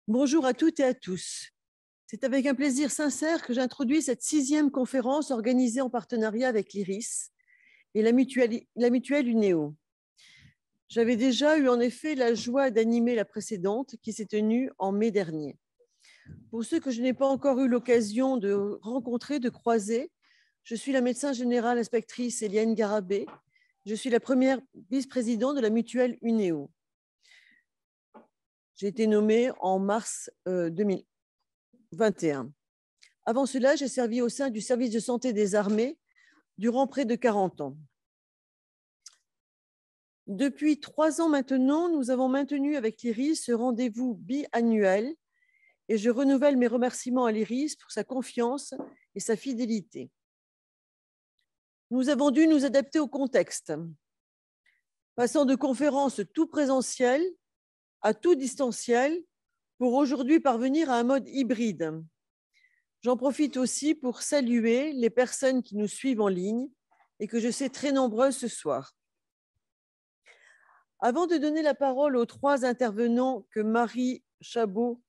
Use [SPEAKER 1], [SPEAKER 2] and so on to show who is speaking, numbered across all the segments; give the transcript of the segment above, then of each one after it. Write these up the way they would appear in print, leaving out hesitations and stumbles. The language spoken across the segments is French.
[SPEAKER 1] Bonjour à toutes et à tous. C'est avec un plaisir sincère que j'introduis cette 6e conférence organisée en partenariat avec l'IRIS et la mutuelle UNEO. J'avais déjà eu en effet la joie d'animer la précédente qui s'est tenue en mai dernier. Pour ceux que je n'ai pas encore eu l'occasion de rencontrer, de croiser, je suis la médecin générale inspectrice Éliane Garabé. Je suis la première vice-présidente de la mutuelle UNEO. J'ai été nommée en mars 2021. Avant cela, j'ai servi au sein du service de santé des armées durant près de 40 ans. Depuis 3 ans maintenant, nous avons maintenu avec l'IRIS ce rendez-vous biannuel et je renouvelle mes remerciements à l'IRIS pour sa confiance et sa fidélité. Nous avons dû nous adapter au contexte, passant de conférences tout présentielles à tout distanciel pour aujourd'hui parvenir à un mode hybride. J'en profite aussi pour saluer les personnes qui nous suivent en ligne et que je sais très nombreuses ce soir. Avant de donner la parole aux 3 intervenants que Marie Chabot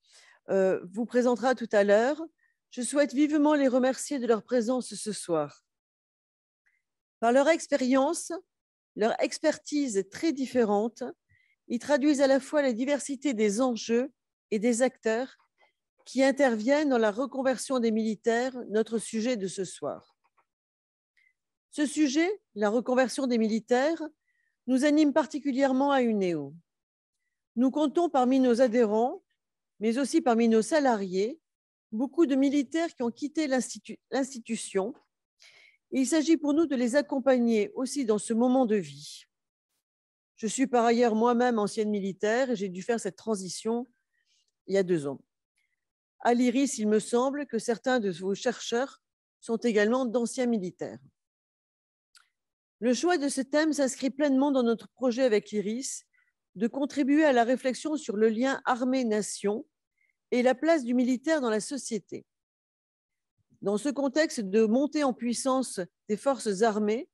[SPEAKER 1] vous présentera tout à l'heure, je souhaite vivement les remercier de leur présence ce soir. Par leur expérience, leur expertise très différente, ils traduisent à la fois la diversité des enjeux et des acteurs qui interviennent dans la reconversion des militaires, notre sujet de ce soir. Ce sujet, la reconversion des militaires, nous anime particulièrement à UNEO. Nous comptons parmi nos adhérents, mais aussi parmi nos salariés, beaucoup de militaires qui ont quitté l'institution. Il s'agit pour nous de les accompagner aussi dans ce moment de vie. Je suis par ailleurs moi-même ancienne militaire et j'ai dû faire cette transition il y a 2 ans. À l'IRIS, il me semble que certains de vos chercheurs sont également d'anciens militaires. Le choix de ce thème s'inscrit pleinement dans notre projet avec l'IRIS de contribuer à la réflexion sur le lien armée-nation et la place du militaire dans la société. Dans ce contexte de montée en puissance des forces armées,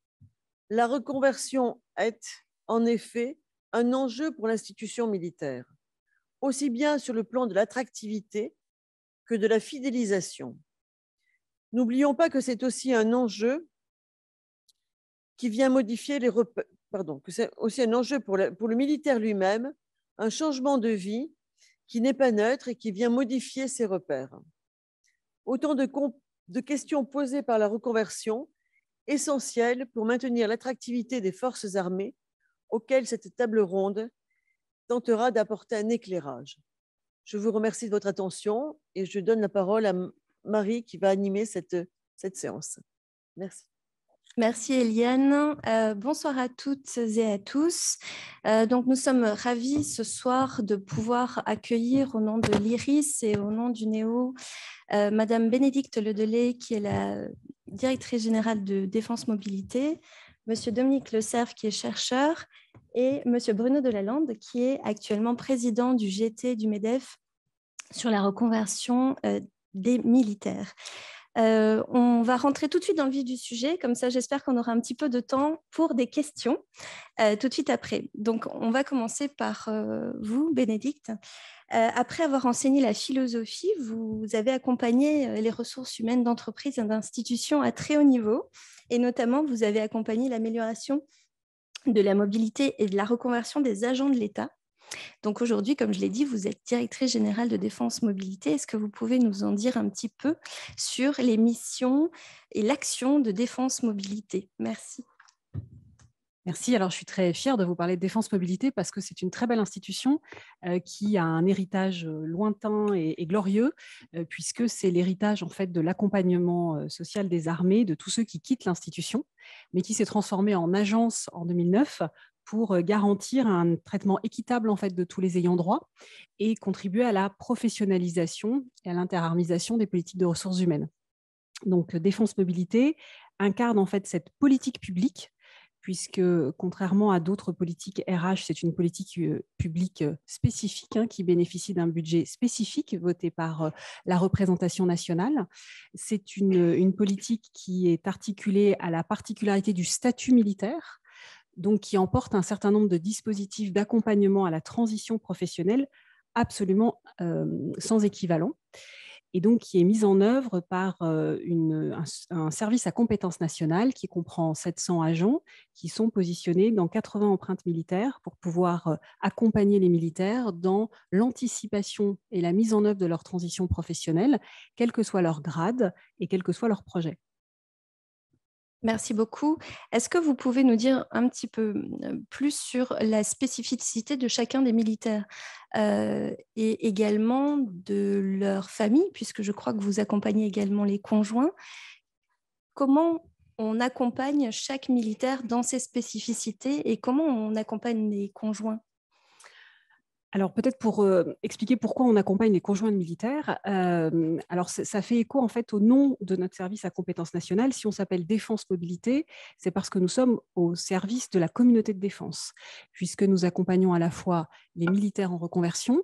[SPEAKER 1] la reconversion est, en effet, un enjeu pour l'institution militaire, aussi bien sur le plan de l'attractivité que de la fidélisation. N'oublions pas que c'est aussi un enjeu qui vient modifier les repères, que c'est aussi un enjeu pour le militaire lui-même, un changement de vie qui n'est pas neutre et qui vient modifier ses repères. Autant de questions posées par la reconversion, essentielles pour maintenir l'attractivité des forces armées, auxquelles cette table ronde tentera d'apporter un éclairage. Je vous remercie de votre attention et je donne la parole à Marie qui va animer cette séance. Merci.
[SPEAKER 2] Merci Eliane. Bonsoir à toutes et à tous. Donc nous sommes ravis ce soir de pouvoir accueillir au nom de l'IRIS et au nom d'UNEO Madame Bénédicte Ledelay qui est la directrice générale de Défense Mobilité, Monsieur Dominique Le Cerf qui est chercheur et Monsieur Bruno Delalande qui est actuellement président du GT du MEDEF sur la reconversion des militaires. On va rentrer tout de suite dans le vif du sujet, comme ça j'espère qu'on aura un petit peu de temps pour des questions tout de suite après. Donc on va commencer par vous, Bénédicte. Après avoir enseigné la philosophie, vous avez accompagné les ressources humaines d'entreprises et d'institutions à très haut niveau, et notamment vous avez accompagné l'amélioration de la mobilité et de la reconversion des agents de l'État. Donc aujourd'hui, comme je l'ai dit, vous êtes directrice générale de Défense Mobilité. Est-ce que vous pouvez nous en dire un petit peu sur les missions et l'action de Défense Mobilité? Merci.
[SPEAKER 3] Merci. Alors, je suis très fière de vous parler de Défense Mobilité parce que c'est une très belle institution qui a un héritage lointain et glorieux puisque c'est l'héritage en fait de l'accompagnement social des armées, de tous ceux qui quittent l'institution, mais qui s'est transformé en agence en 2009 pour garantir un traitement équitable en fait de tous les ayants droit et contribuer à la professionnalisation et à l'interarmisation des politiques de ressources humaines. Donc, Défense Mobilité incarne en fait cette politique publique puisque contrairement à d'autres politiques RH, c'est une politique publique spécifique qui bénéficie d'un budget spécifique voté par la représentation nationale. C'est une politique qui est articulée à la particularité du statut militaire, donc qui emporte un certain nombre de dispositifs d'accompagnement à la transition professionnelle absolument sans équivalent, et donc qui est mise en œuvre par un service à compétence nationale qui comprend 700 agents qui sont positionnés dans 80 empreintes militaires pour pouvoir accompagner les militaires dans l'anticipation et la mise en œuvre de leur transition professionnelle, quel que soit leur grade et quel que soit leur projet.
[SPEAKER 2] Merci beaucoup. Est-ce que vous pouvez nous dire un petit peu plus sur la spécificité de chacun des militaires et également de leur famille, puisque je crois que vous accompagnez également les conjoints. Comment on accompagne chaque militaire dans ses spécificités et comment on accompagne les conjoints ?
[SPEAKER 3] Alors peut-être pour expliquer pourquoi on accompagne les conjoints de militaires, alors ça fait écho en fait au nom de notre service à compétence nationale. Si on s'appelle Défense Mobilité, c'est parce que nous sommes au service de la communauté de défense, puisque nous accompagnons à la fois les militaires en reconversion,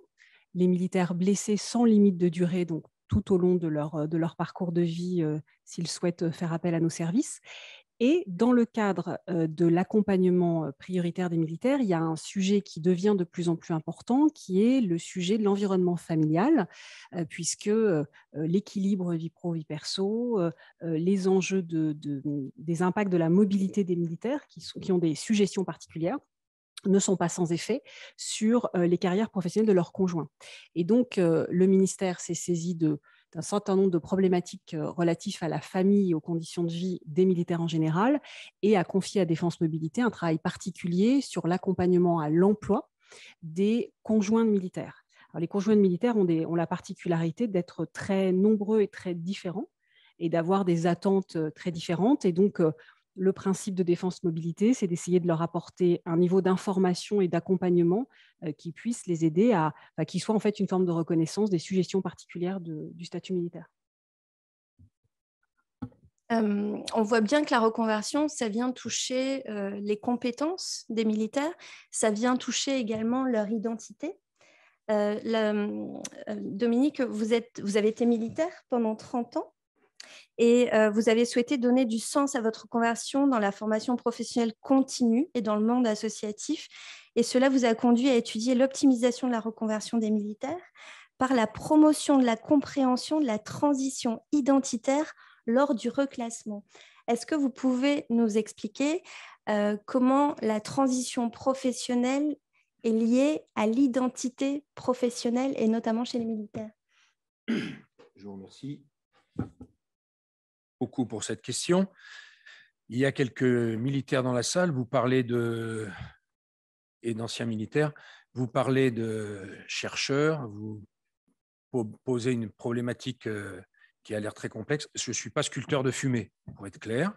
[SPEAKER 3] les militaires blessés sans limite de durée, donc tout au long de leur parcours de vie, s'ils souhaitent faire appel à nos services. Et dans le cadre de l'accompagnement prioritaire des militaires, il y a un sujet qui devient de plus en plus important, qui est le sujet de l'environnement familial, puisque l'équilibre vie pro, vie perso, les enjeux des impacts de la mobilité des militaires, qui ont des suggestions particulières, ne sont pas sans effet sur les carrières professionnelles de leurs conjoints. Et donc, le ministère s'est saisi d'un certain nombre de problématiques relatives à la famille et aux conditions de vie des militaires en général et a confié à Défense Mobilité un travail particulier sur l'accompagnement à l'emploi des conjoints de militaires. Alors, les conjoints de militaires ont la particularité d'être très nombreux et très différents et d'avoir des attentes très différentes. Et donc, le principe de Défense Mobilité, c'est d'essayer de leur apporter un niveau d'information et d'accompagnement qui puisse les aider qui soit en fait une forme de reconnaissance des suggestions particulières du statut militaire.
[SPEAKER 2] On voit bien que la reconversion, ça vient toucher les compétences des militaires, ça vient toucher également leur identité. Dominique, vous avez été militaire pendant 30 ans. Et vous avez souhaité donner du sens à votre conversion dans la formation professionnelle continue et dans le monde associatif. Et cela vous a conduit à étudier l'optimisation de la reconversion des militaires par la promotion de la compréhension de la transition identitaire lors du reclassement. Est-ce que vous pouvez nous expliquer comment la transition professionnelle est liée à l'identité professionnelle et notamment chez les militaires?
[SPEAKER 4] Je vous remercie beaucoup pour cette question. Il y a quelques militaires dans la salle, vous parlez et d'anciens militaires, vous parlez de chercheurs, vous posez une problématique qui a l'air très complexe. Je ne suis pas sculpteur de fumée, pour être clair.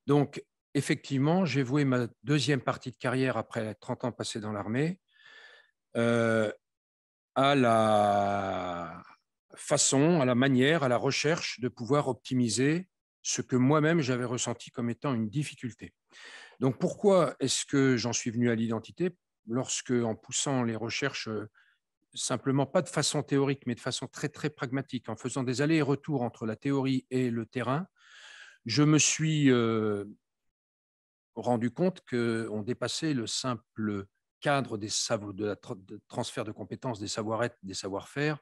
[SPEAKER 4] Donc, effectivement, j'ai voué ma deuxième partie de carrière, après 30 ans passés dans l'armée, à la façon, à la manière, à la recherche de pouvoir optimiser ce que moi-même j'avais ressenti comme étant une difficulté. Donc pourquoi est-ce que j'en suis venu à l'identité? Lorsque, en poussant les recherches, simplement pas de façon théorique, mais de façon très, très pragmatique, en faisant des allers et retours entre la théorie et le terrain, je me suis rendu compte qu'on dépassait le simple cadre de transfert de compétences, des savoir-être, des savoir-faire,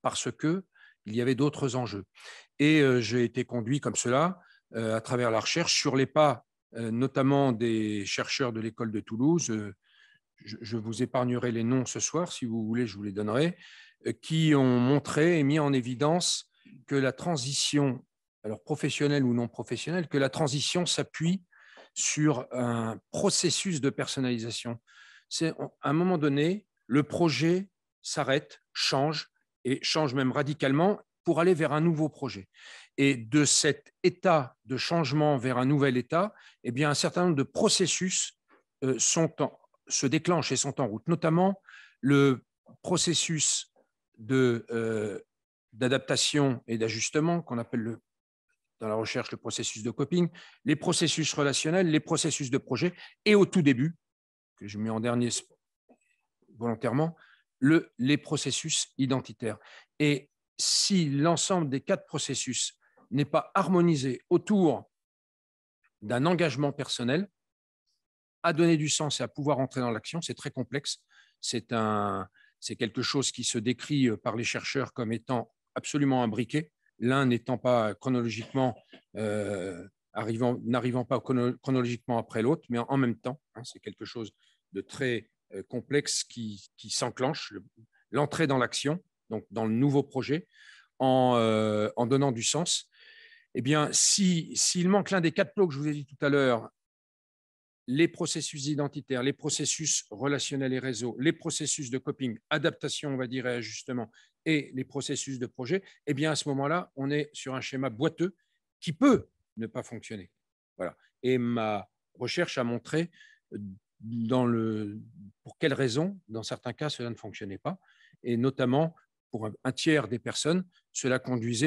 [SPEAKER 4] parce qu'il y avait d'autres enjeux. Et j'ai été conduit comme cela à travers la recherche sur les pas, notamment des chercheurs de l'école de Toulouse. Je vous épargnerai les noms ce soir, si vous voulez, je vous les donnerai, qui ont montré et mis en évidence que la transition, alors professionnelle ou non professionnelle, que la transition s'appuie sur un processus de personnalisation. C'est à un moment donné, le projet s'arrête, change, et change même radicalement pour aller vers un nouveau projet. Et de cet état de changement vers un nouvel état, eh bien, un certain nombre de processus se déclenchent et sont en route, notamment le processus d'adaptation et d'ajustement qu'on appelle dans la recherche le processus de coping, les processus relationnels, les processus de projet, et au tout début, que je mets en dernier volontairement, les processus identitaires. Et si l'ensemble des 4 processus n'est pas harmonisé autour d'un engagement personnel, à donner du sens et à pouvoir entrer dans l'action, c'est très complexe. c'est quelque chose qui se décrit par les chercheurs comme étant absolument imbriqué, l'un n'étant pas chronologiquement, n'arrivant pas chronologiquement après l'autre, mais en même temps. Hein, c'est quelque chose de très complexe qui s'enclenche, l'entrée dans l'action, donc dans le nouveau projet, en donnant du sens. Eh bien, s'il manque l'un des 4 plots que je vous ai dit tout à l'heure, les processus identitaires, les processus relationnels et réseaux, les processus de coping, adaptation, on va dire, et ajustement, et les processus de projet, eh bien, à ce moment-là, on est sur un schéma boiteux qui peut ne pas fonctionner. Voilà. Et ma recherche a montré pour quelles raisons, dans certains cas, cela ne fonctionnait pas, et notamment pour un tiers des personnes,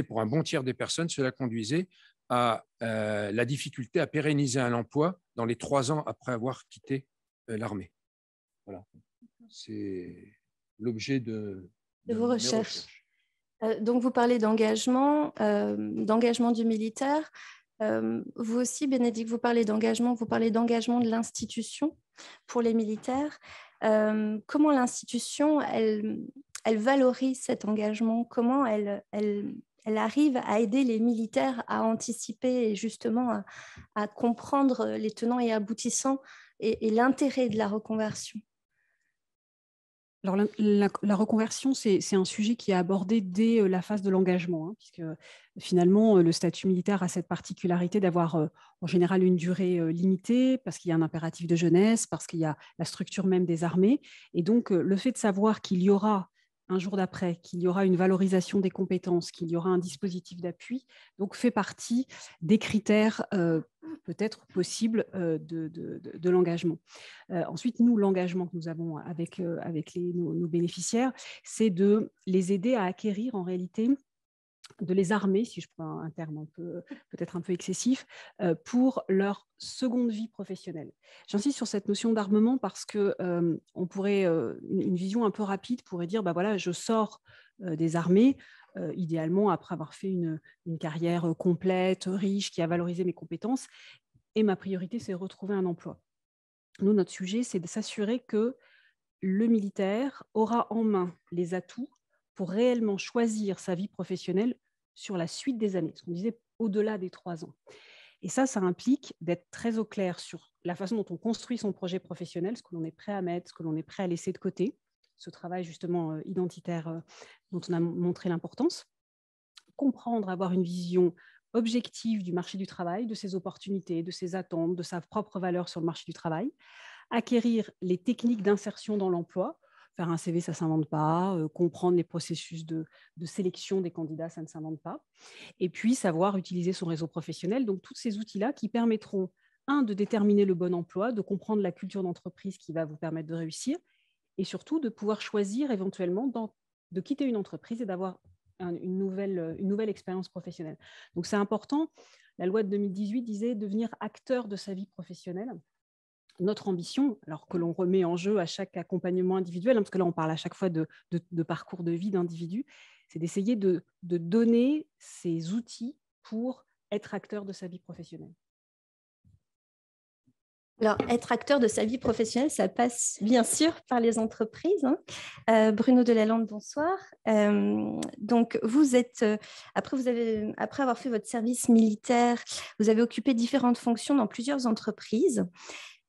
[SPEAKER 4] pour un bon tiers des personnes, cela conduisait à la difficulté à pérenniser un emploi dans les 3 ans après avoir quitté l'armée. Voilà. C'est l'objet de
[SPEAKER 2] vos recherches. Donc, vous parlez d'engagement du militaire. Vous aussi, Bénédicte, vous parlez d'engagement de l'institution pour les militaires. Comment l'institution, elle valorise cet engagement? Comment elle arrive à aider les militaires à anticiper et justement à comprendre les tenants et aboutissants et l'intérêt de la reconversion?
[SPEAKER 3] Alors, la reconversion, c'est un sujet qui est abordé dès la phase de l'engagement, hein, puisque finalement, le statut militaire a cette particularité d'avoir en général une durée limitée, parce qu'il y a un impératif de jeunesse, parce qu'il y a la structure même des armées. Et donc, le fait de savoir qu'il y aura un jour d'après, qu'il y aura une valorisation des compétences, qu'il y aura un dispositif d'appui, donc fait partie des critères peut-être possibles de l'engagement. Ensuite, nous, l'engagement que nous avons avec nos bénéficiaires, c'est de les aider à acquérir en réalité, de les armer, si je prends un terme peut-être un peu excessif, pour leur seconde vie professionnelle. J'insiste sur cette notion d'armement parce qu'on pourrait, une vision un peu rapide pourrait dire, bah voilà, je sors des armées, idéalement après avoir fait une carrière complète, riche, qui a valorisé mes compétences, et ma priorité, c'est de retrouver un emploi. Nous, notre sujet, c'est de s'assurer que le militaire aura en main les atouts pour réellement choisir sa vie professionnelle sur la suite des années, ce qu'on disait au-delà des 3 ans. Et ça implique d'être très au clair sur la façon dont on construit son projet professionnel, ce que l'on est prêt à mettre, ce que l'on est prêt à laisser de côté, ce travail justement identitaire dont on a montré l'importance, comprendre, avoir une vision objective du marché du travail, de ses opportunités, de ses attentes, de sa propre valeur sur le marché du travail, acquérir les techniques d'insertion dans l'emploi. Faire un CV, ça ne s'invente pas. Comprendre les processus de sélection des candidats, ça ne s'invente pas. Et puis, savoir utiliser son réseau professionnel. Donc, tous ces outils-là qui permettront, de déterminer le bon emploi, de comprendre la culture d'entreprise qui va vous permettre de réussir, et surtout de pouvoir choisir éventuellement de quitter une entreprise et d'avoir une nouvelle expérience professionnelle. Donc, c'est important. La loi de 2018 disait devenir acteur de sa vie professionnelle. Notre ambition, alors que l'on remet en jeu à chaque accompagnement individuel, parce que là, on parle à chaque fois de parcours de vie d'individu, c'est d'essayer de donner ces outils pour être acteur de sa vie professionnelle.
[SPEAKER 2] Alors, être acteur de sa vie professionnelle, ça passe bien sûr par les entreprises. Bruno Delalande, bonsoir. Donc, vous êtes, après avoir fait votre service militaire, vous avez occupé différentes fonctions dans plusieurs entreprises.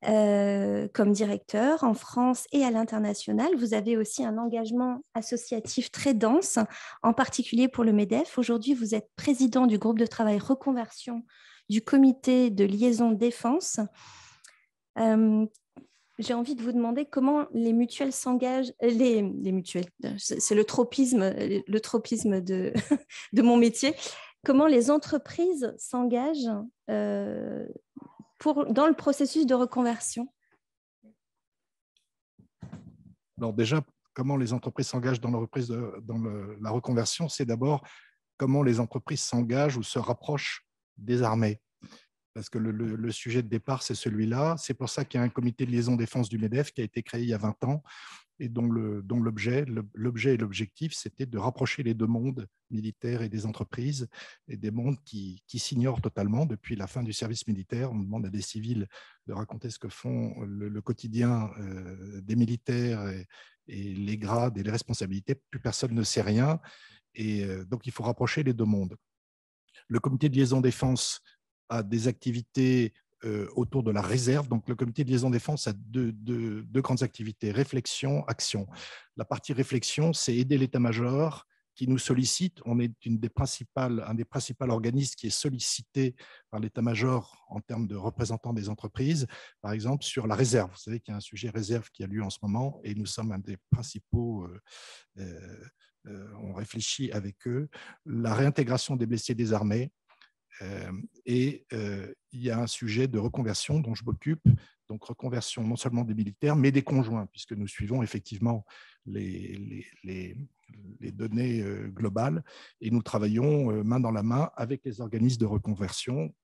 [SPEAKER 2] Comme directeur en France et à l'international. Vous avez aussi un engagement associatif très dense, en particulier pour le MEDEF. Aujourd'hui, vous êtes président du groupe de travail reconversion du comité de liaison défense. J'ai envie de vous demander comment les mutuelles s'engagent, les mutuelles, c'est le tropisme de mon métier, comment les entreprises s'engagent dans le processus de reconversion?
[SPEAKER 5] Alors déjà, comment les entreprises s'engagent dans la reconversion, c'est d'abord comment les entreprises s'engagent ou se rapprochent des armées. parce que le sujet de départ, c'est celui-là. C'est pour ça qu'il y a un comité de liaison défense du MEDEF qui a été créé il y a 20 ans et dont l'objet et l'objectif, c'était de rapprocher les deux mondes, militaires et des entreprises, et des mondes qui s'ignorent totalement. Depuis la fin du service militaire, on demande à des civils de raconter ce que font le quotidien des militaires et les grades et les responsabilités. Plus personne ne sait rien. Et donc, il faut rapprocher les deux mondes. Le comité de liaison défense a des activités autour de la réserve. Donc, le comité de liaison défense a deux grandes activités, réflexion, action. La partie réflexion, c'est aider l'état-major qui nous sollicite. On est un des principaux organismes qui est sollicité par l'état-major en termes de représentants des entreprises, par exemple sur la réserve. Vous savez qu'il y a un sujet réserve qui a lieu en ce moment et nous sommes un des principaux on réfléchit avec eux, la réintégration des blessés des armées. Il y a un sujet de reconversion dont je m'occupe, donc reconversion non seulement des militaires, mais des conjoints, puisque nous suivons effectivement les données globales et nous travaillons main dans la main avec les organismes de reconversion,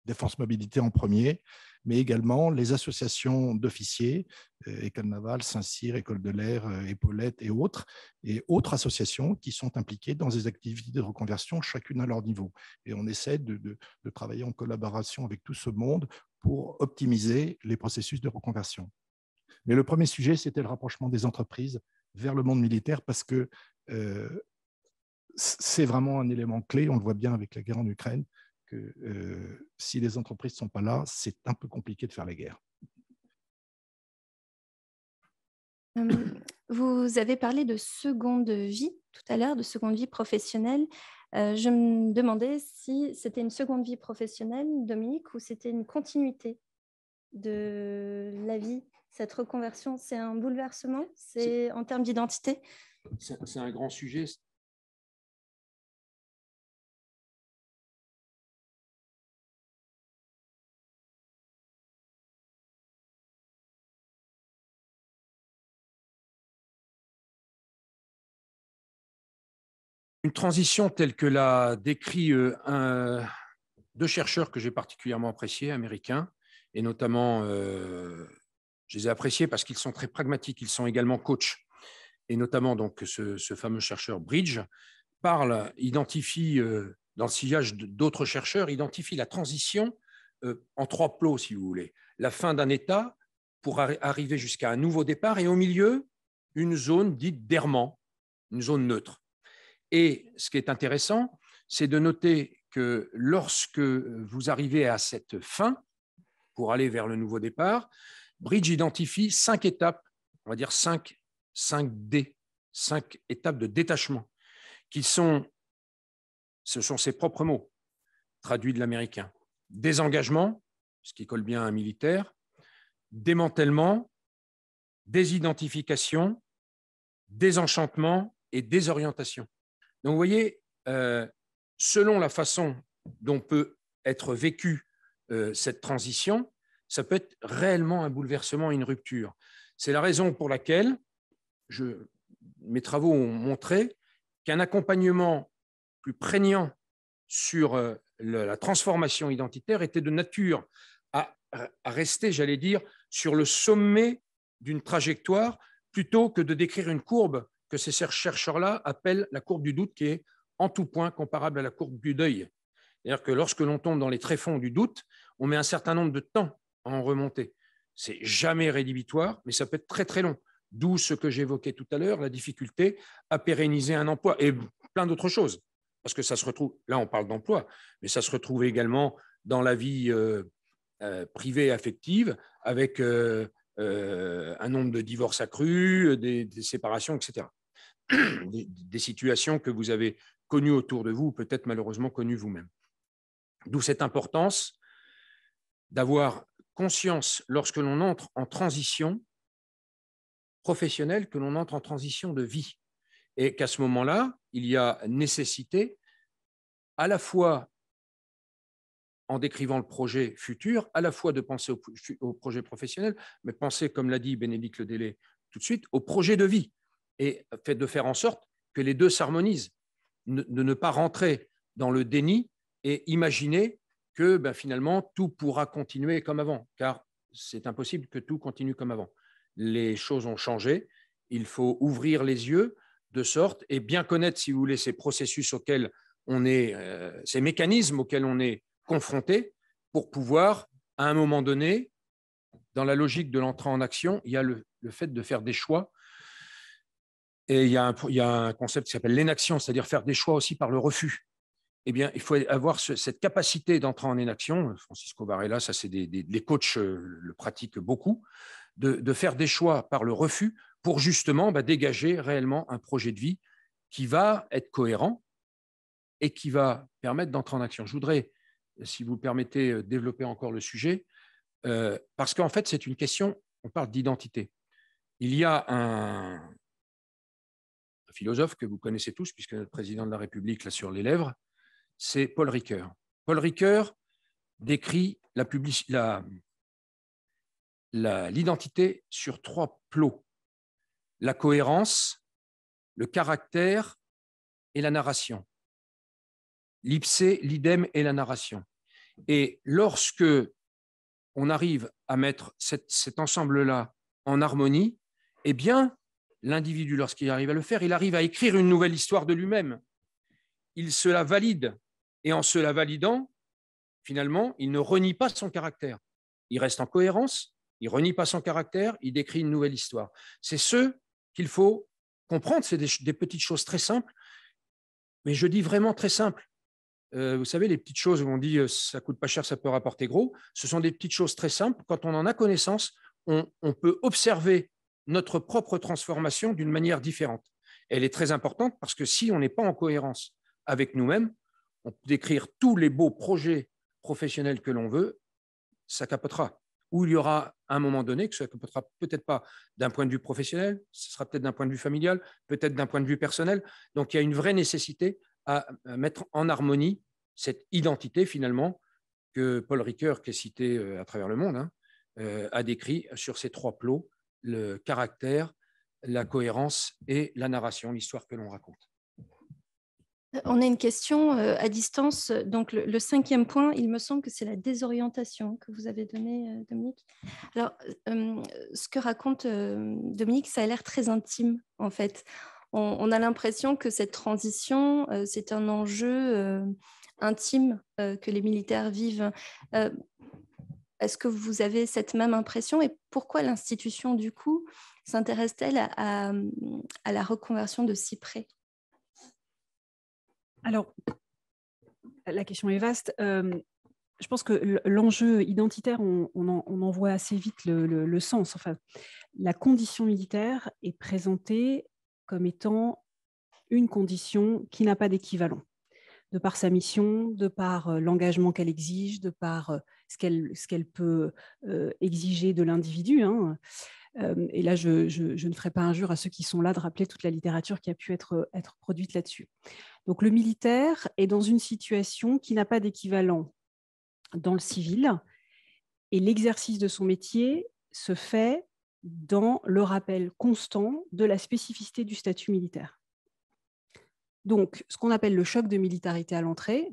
[SPEAKER 5] Défense Mobilité en premier, mais également les associations d'officiers, École navale, Saint-Cyr, École de l'air, Épaulettes et autres associations qui sont impliquées dans des activités de reconversion, chacune à leur niveau. Et on essaie de travailler en collaboration avec tout ce monde pour optimiser les processus de reconversion. Mais le premier sujet, c'était le rapprochement des entreprises vers le monde militaire parce que c'est vraiment un élément clé, on le voit bien avec la guerre en Ukraine, que si les entreprises ne sont pas là, c'est un peu compliqué de faire la guerre.
[SPEAKER 2] Vous avez parlé de seconde vie tout à l'heure, de seconde vie professionnelle. Je me demandais si c'était une seconde vie professionnelle, Dominique, ou c'était une continuité de la vie. Cette reconversion, c'est un bouleversement, c'est en termes d'identité.
[SPEAKER 4] C'est un grand sujet. Une transition telle que l'a décrit deux chercheurs que j'ai particulièrement appréciés, américains, et notamment, je les ai appréciés parce qu'ils sont très pragmatiques, ils sont également coachs, et notamment donc ce fameux chercheur Bridge identifie, dans le sillage d'autres chercheurs, identifie la transition en trois plots, si vous voulez. La fin d'un état pour arriver jusqu'à un nouveau départ, et au milieu, une zone dite d'errement, une zone neutre. Et ce qui est intéressant, c'est de noter que lorsque vous arrivez à cette fin, pour aller vers le nouveau départ, Bridge identifie 5 étapes, on va dire 5D, 5 étapes de détachement, ce sont ses propres mots, traduits de l'américain. Désengagement, ce qui colle bien à un militaire, démantèlement, désidentification, désenchantement et désorientation. Donc, vous voyez, selon la façon dont peut être vécue cette transition, ça peut être réellement un bouleversement et une rupture. C'est la raison pour laquelle mes travaux ont montré qu'un accompagnement plus prégnant sur la transformation identitaire était de nature à rester, j'allais dire, sur le sommet d'une trajectoire plutôt que de décrire une courbe que ces chercheurs-là appellent la courbe du doute, qui est en tout point comparable à la courbe du deuil. C'est-à-dire que lorsque l'on tombe dans les tréfonds du doute, on met un certain nombre de temps à en remonter. C'est jamais rédhibitoire, mais ça peut être très très long. D'où ce que j'évoquais tout à l'heure, la difficulté à pérenniser un emploi et plein d'autres choses. Parce que ça se retrouve, là on parle d'emploi, mais ça se retrouve également dans la vie privée et affective, avec un nombre de divorces accrus, des séparations, etc. Des situations que vous avez connues autour de vous, ou peut-être malheureusement connues vous-même. D'où cette importance d'avoir conscience, lorsque l'on entre en transition professionnelle, que l'on entre en transition de vie, et qu'à ce moment-là, il y a nécessité, à la fois en décrivant le projet futur, à la fois de penser au projet professionnel, mais penser, comme l'a dit Bénédicte Ledélé tout de suite, au projet de vie, et de faire en sorte que les deux s'harmonisent, de ne pas rentrer dans le déni et imaginer que finalement, tout pourra continuer comme avant, car c'est impossible que tout continue comme avant. Les choses ont changé, il faut ouvrir les yeux de sorte et bien connaître, si vous voulez, ces processus auxquels on est, ces mécanismes auxquels on est confronté pour pouvoir, à un moment donné, dans la logique de l'entrée en action, il y a le fait de faire des choix. Et il y a un concept qui s'appelle l'inaction, c'est-à-dire faire des choix aussi par le refus. Eh bien, il faut avoir cette capacité d'entrer en inaction. Francisco Varela, ça, c'est les coachs le pratiquent beaucoup, de faire des choix par le refus pour justement dégager réellement un projet de vie qui va être cohérent et qui va permettre d'entrer en action. Je voudrais, si vous permettez, développer encore le sujet, parce qu'en fait, c'est une question, on parle d'identité. Il y a un philosophe que vous connaissez tous, puisque notre président de la République l'a sur les lèvres, c'est Paul Ricoeur. Paul Ricoeur décrit l'identité sur 3 plots: la cohérence, le caractère et la narration. L'ipse, l'idem et la narration. Et lorsque on arrive à mettre cet ensemble-là en harmonie, eh bien, l'individu, lorsqu'il arrive à le faire, il arrive à écrire une nouvelle histoire de lui-même. Il se la valide. Et en se la validant, finalement, il ne renie pas son caractère. Il reste en cohérence, il ne renie pas son caractère, il décrit une nouvelle histoire. C'est ce qu'il faut comprendre. C'est des petites choses très simples, mais je dis vraiment très simples. Vous savez, les petites choses où on dit ça ne coûte pas cher, ça peut rapporter gros, ce sont des petites choses très simples. Quand on en a connaissance, on peut observer notre propre transformation d'une manière différente. Elle est très importante parce que si on n'est pas en cohérence avec nous-mêmes, on peut décrire tous les beaux projets professionnels que l'on veut, ça capotera. Ou il y aura un moment donné que ça capotera peut-être pas d'un point de vue professionnel, ce sera peut-être d'un point de vue familial, peut-être d'un point de vue personnel. Donc il y a une vraie nécessité à mettre en harmonie cette identité finalement que Paul Ricoeur, qui est cité à travers le monde, a décrit sur ces 3 plots: le caractère, la cohérence et la narration, l'histoire que l'on raconte.
[SPEAKER 2] On a une question à distance. Donc, le 5e point, il me semble que c'est la désorientation que vous avez donnée, Dominique. Alors, ce que raconte Dominique, ça a l'air très intime, en fait. On a l'impression que cette transition, c'est un enjeu intime que les militaires vivent. Est-ce que vous avez cette même impression et pourquoi l'institution, du coup, s'intéresse-t-elle à la reconversion de si près ?
[SPEAKER 3] Alors, la question est vaste. Je pense que l'enjeu identitaire, on en voit assez vite le sens. Enfin, la condition militaire est présentée comme étant une condition qui n'a pas d'équivalent, de par sa mission, de par l'engagement qu'elle exige, de par ce qu'elle peut exiger de l'individu. Et là, je ne ferai pas injure à ceux qui sont là de rappeler toute la littérature qui a pu être produite là-dessus. Donc, le militaire est dans une situation qui n'a pas d'équivalent dans le civil, et l'exercice de son métier se fait dans le rappel constant de la spécificité du statut militaire. Donc, ce qu'on appelle le choc de militarité à l'entrée,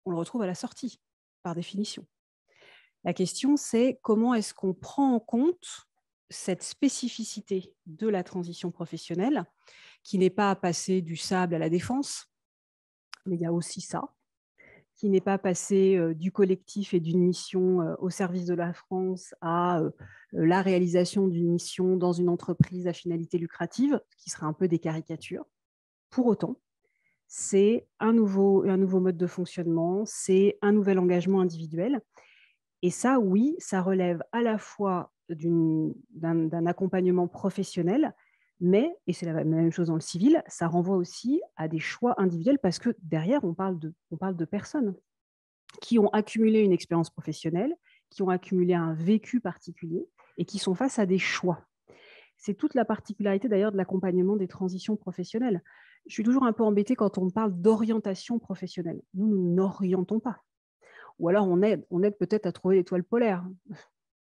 [SPEAKER 3] on le retrouve à la sortie, par définition. La question, c'est comment est-ce qu'on prend en compte cette spécificité de la transition professionnelle, qui n'est pas passer du sable à la défense, mais il y a aussi ça, qui n'est pas passer du collectif et d'une mission au service de la France à la réalisation d'une mission dans une entreprise à finalité lucrative, ce qui serait un peu des caricatures. Pour autant, c'est un nouveau mode de fonctionnement, c'est un nouvel engagement individuel. Et ça, oui, ça relève à la fois d'un accompagnement professionnel, mais, et c'est la même chose dans le civil, ça renvoie aussi à des choix individuels parce que derrière, on parle de personnes qui ont accumulé une expérience professionnelle, qui ont accumulé un vécu particulier et qui sont face à des choix. C'est toute la particularité d'ailleurs de l'accompagnement des transitions professionnelles. Je suis toujours un peu embêtée quand on parle d'orientation professionnelle. Nous n'orientons pas. Ou alors on aide peut-être à trouver l'étoile polaire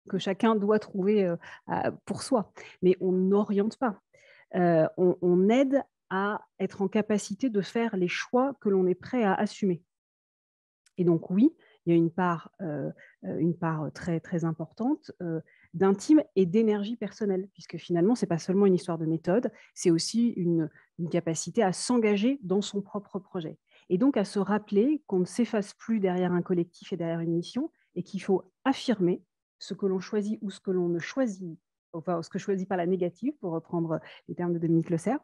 [SPEAKER 3] que chacun doit trouver pour soi. Mais on n'oriente pas. On aide à être en capacité de faire les choix que l'on est prêt à assumer. Et donc oui, il y a une part très, très importante d'intime et d'énergie personnelle, puisque finalement, ce n'est pas seulement une histoire de méthode, c'est aussi une capacité à s'engager dans son propre projet. Et donc à se rappeler qu'on ne s'efface plus derrière un collectif et derrière une mission, et qu'il faut affirmer ce que l'on choisit ou ce que l'on ne choisit, enfin ce que choisit par la négative, pour reprendre les termes de Dominique Le Cerf.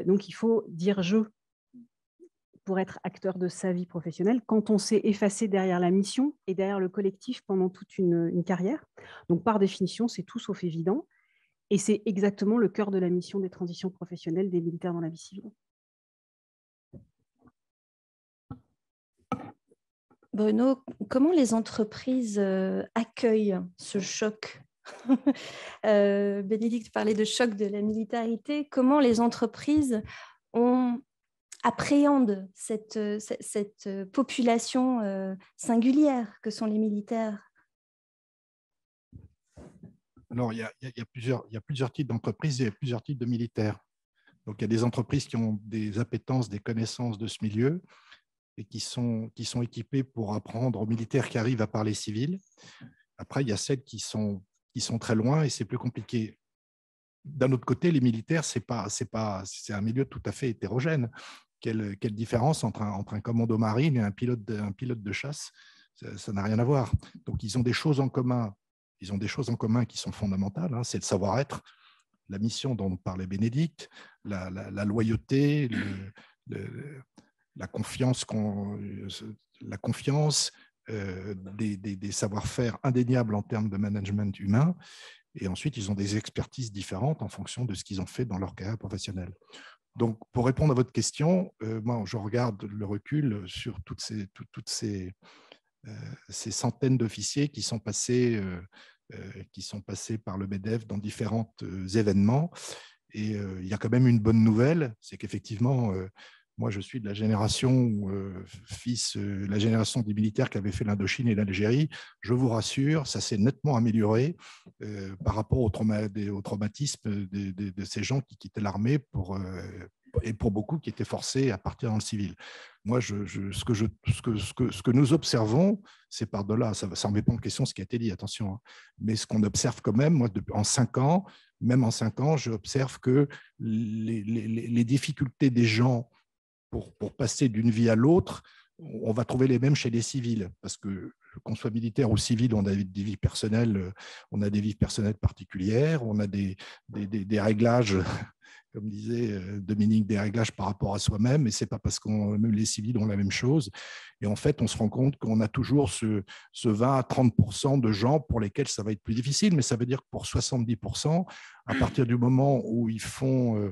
[SPEAKER 3] Donc il faut dire « je » pour être acteur de sa vie professionnelle quand on s'est effacé derrière la mission et derrière le collectif pendant toute une carrière. Donc par définition, c'est tout sauf évident. Et c'est exactement le cœur de la mission des transitions professionnelles des militaires dans la vie civile.
[SPEAKER 2] Bruno, comment les entreprises accueillent ce choc? Bénédicte parlait de choc de la militarité. Comment les entreprises appréhendent cette population singulière que sont les militaires?
[SPEAKER 5] Alors, il y a plusieurs types d'entreprises et il y a plusieurs types de militaires. Donc, il y a des entreprises qui ont des appétences, des connaissances de ce milieu et qui sont équipées pour apprendre aux militaires qui arrivent à parler civil. Après, il y a celles qui sont très loin et c'est plus compliqué. D'un autre côté, les militaires, c'est un milieu tout à fait hétérogène. Quelle différence entre un commando marine et un pilote de chasse? Ça n'a rien à voir. Donc, ils ont des choses en commun. Ils ont des choses en commun qui sont fondamentales. Hein. C'est le savoir-être, la mission dont parlait Bénédicte, la loyauté, la confiance, des savoir-faire indéniables en termes de management humain. Et ensuite, ils ont des expertises différentes en fonction de ce qu'ils ont fait dans leur carrière professionnelle. Donc, pour répondre à votre question, moi, je regarde le recul sur toutes ces centaines d'officiers qui sont passés par le MEDEF dans différents événements. Et il y a quand même une bonne nouvelle, c'est qu'effectivement, moi, je suis de la génération la génération des militaires qui avaient fait l'Indochine et l'Algérie. Je vous rassure, ça s'est nettement amélioré par rapport au traumatisme de ces gens qui quittaient l'armée et pour beaucoup qui étaient forcés à partir dans le civil. Moi, ce que nous observons, c'est par-delà, ça ne remet pas en question ce qui a été dit, attention, hein, mais ce qu'on observe quand même, moi, en 5 ans, même en 5 ans, j'observe que les difficultés des gens pour passer d'une vie à l'autre, on va trouver les mêmes chez les civils, parce que qu'on soit militaire ou civil, on a des vies personnelles, particulières, on a des réglages, comme disait Dominique, des réglages par rapport à soi-même, et c'est pas parce que même les civils ont la même chose. Et en fait, on se rend compte qu'on a toujours ce 20 à 30% de gens pour lesquels ça va être plus difficile, mais ça veut dire que pour 70%, à partir du moment où ils font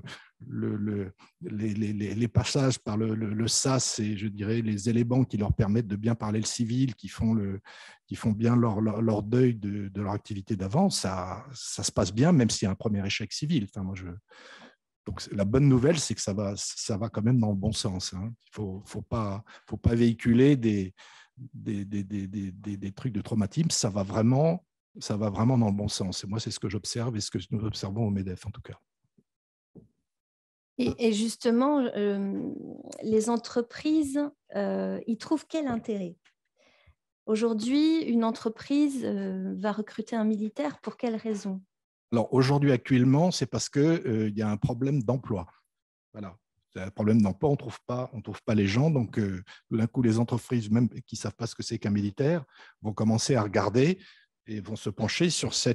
[SPEAKER 5] les passages par le SAS et je dirais les éléments qui leur permettent de bien parler le civil, qui font bien leur deuil de leur activité d'avant, ça se passe bien, même s'il y a un premier échec civil. Enfin, donc la bonne nouvelle, c'est que ça va quand même dans le bon sens. Hein. Il faut pas véhiculer des trucs de traumatisme. Ça va vraiment dans le bon sens. Et moi, c'est ce que j'observe et ce que nous observons au MEDEF en tout cas.
[SPEAKER 2] Et justement, les entreprises, y trouvent quel intérêt? Aujourd'hui, une entreprise va recruter un militaire pour quelle raison?
[SPEAKER 5] Alors aujourd'hui, actuellement, c'est parce qu'il y a un problème d'emploi. Voilà. Il y a un problème d'emploi, on trouve pas les gens. Donc, tout d'un coup, les entreprises, même qui ne savent pas ce que c'est qu'un militaire, vont commencer à regarder et vont se pencher sur ce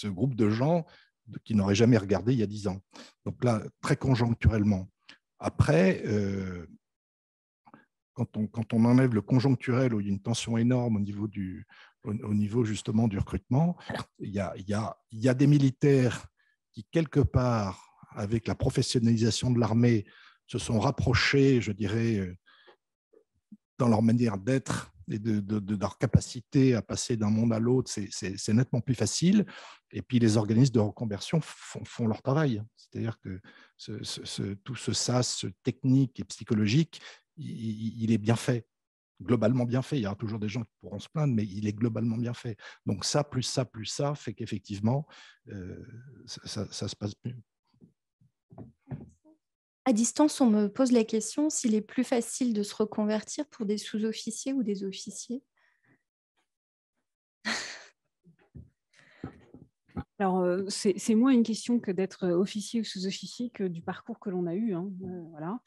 [SPEAKER 5] groupe de gens qui n'auraient jamais regardé il y a 10 ans. Donc là, très conjoncturellement. Après, quand on enlève le conjoncturel où il y a une tension énorme au niveau justement du recrutement, il y a des militaires qui, quelque part, avec la professionnalisation de l'armée, se sont rapprochés, je dirais, dans leur manière d'être et de leur capacité à passer d'un monde à l'autre, c'est nettement plus facile. Et puis, les organismes de reconversion font leur travail. C'est-à-dire que tout ce SAS technique et psychologique, il est bien fait, globalement bien fait. Il y aura toujours des gens qui pourront se plaindre, mais il est globalement bien fait. Donc ça, plus ça, fait qu'effectivement, ça se passe mieux.
[SPEAKER 2] À distance, on me pose la question s'il est plus facile de se reconvertir pour des sous-officiers ou des officiers.
[SPEAKER 3] Alors, c'est moins une question que d'être officier ou sous-officier que du parcours que l'on a eu. Hein, voilà.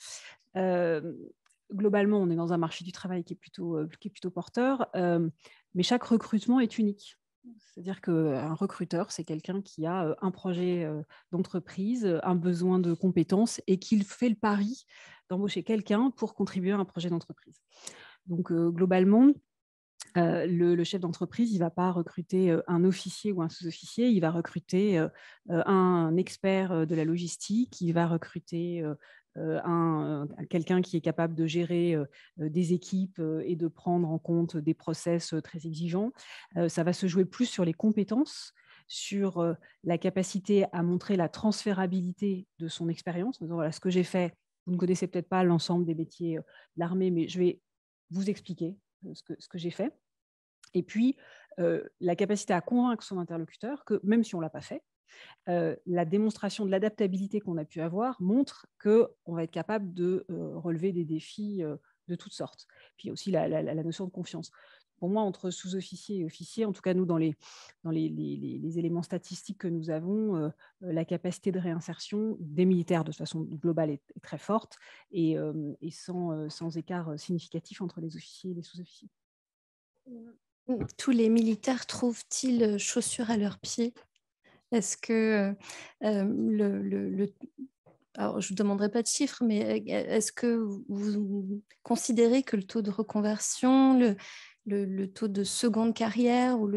[SPEAKER 3] Globalement, on est dans un marché du travail qui est plutôt porteur, mais chaque recrutement est unique. C'est-à-dire qu'un recruteur, c'est quelqu'un qui a un projet d'entreprise, un besoin de compétences et qui fait le pari d'embaucher quelqu'un pour contribuer à un projet d'entreprise. Donc, globalement, le chef d'entreprise, il ne va pas recruter un officier ou un sous-officier, il va recruter un expert de la logistique, il va recruter quelqu'un qui est capable de gérer des équipes et de prendre en compte des process très exigeants. Ça va se jouer plus sur les compétences, sur la capacité à montrer la transférabilité de son expérience. Voilà, ce que j'ai fait, vous ne connaissez peut-être pas l'ensemble des métiers de l'armée, mais je vais vous expliquer ce que j'ai fait. Et puis, la capacité à convaincre son interlocuteur que, même si on ne l'a pas fait, la démonstration de l'adaptabilité qu'on a pu avoir montre qu'on va être capable de relever des défis de toutes sortes. Puis aussi la notion de confiance. Pour moi, entre sous-officier et officier, en tout cas nous, dans les éléments statistiques que nous avons, la capacité de réinsertion des militaires de façon globale est très forte et sans écart significatif entre les officiers et les sous-officiers.
[SPEAKER 2] Tous les militaires trouvent-ils chaussures à leurs pieds? Est-ce que alors, je ne vous demanderai pas de chiffres, mais est-ce que vous considérez que le taux de reconversion, le taux de seconde carrière ou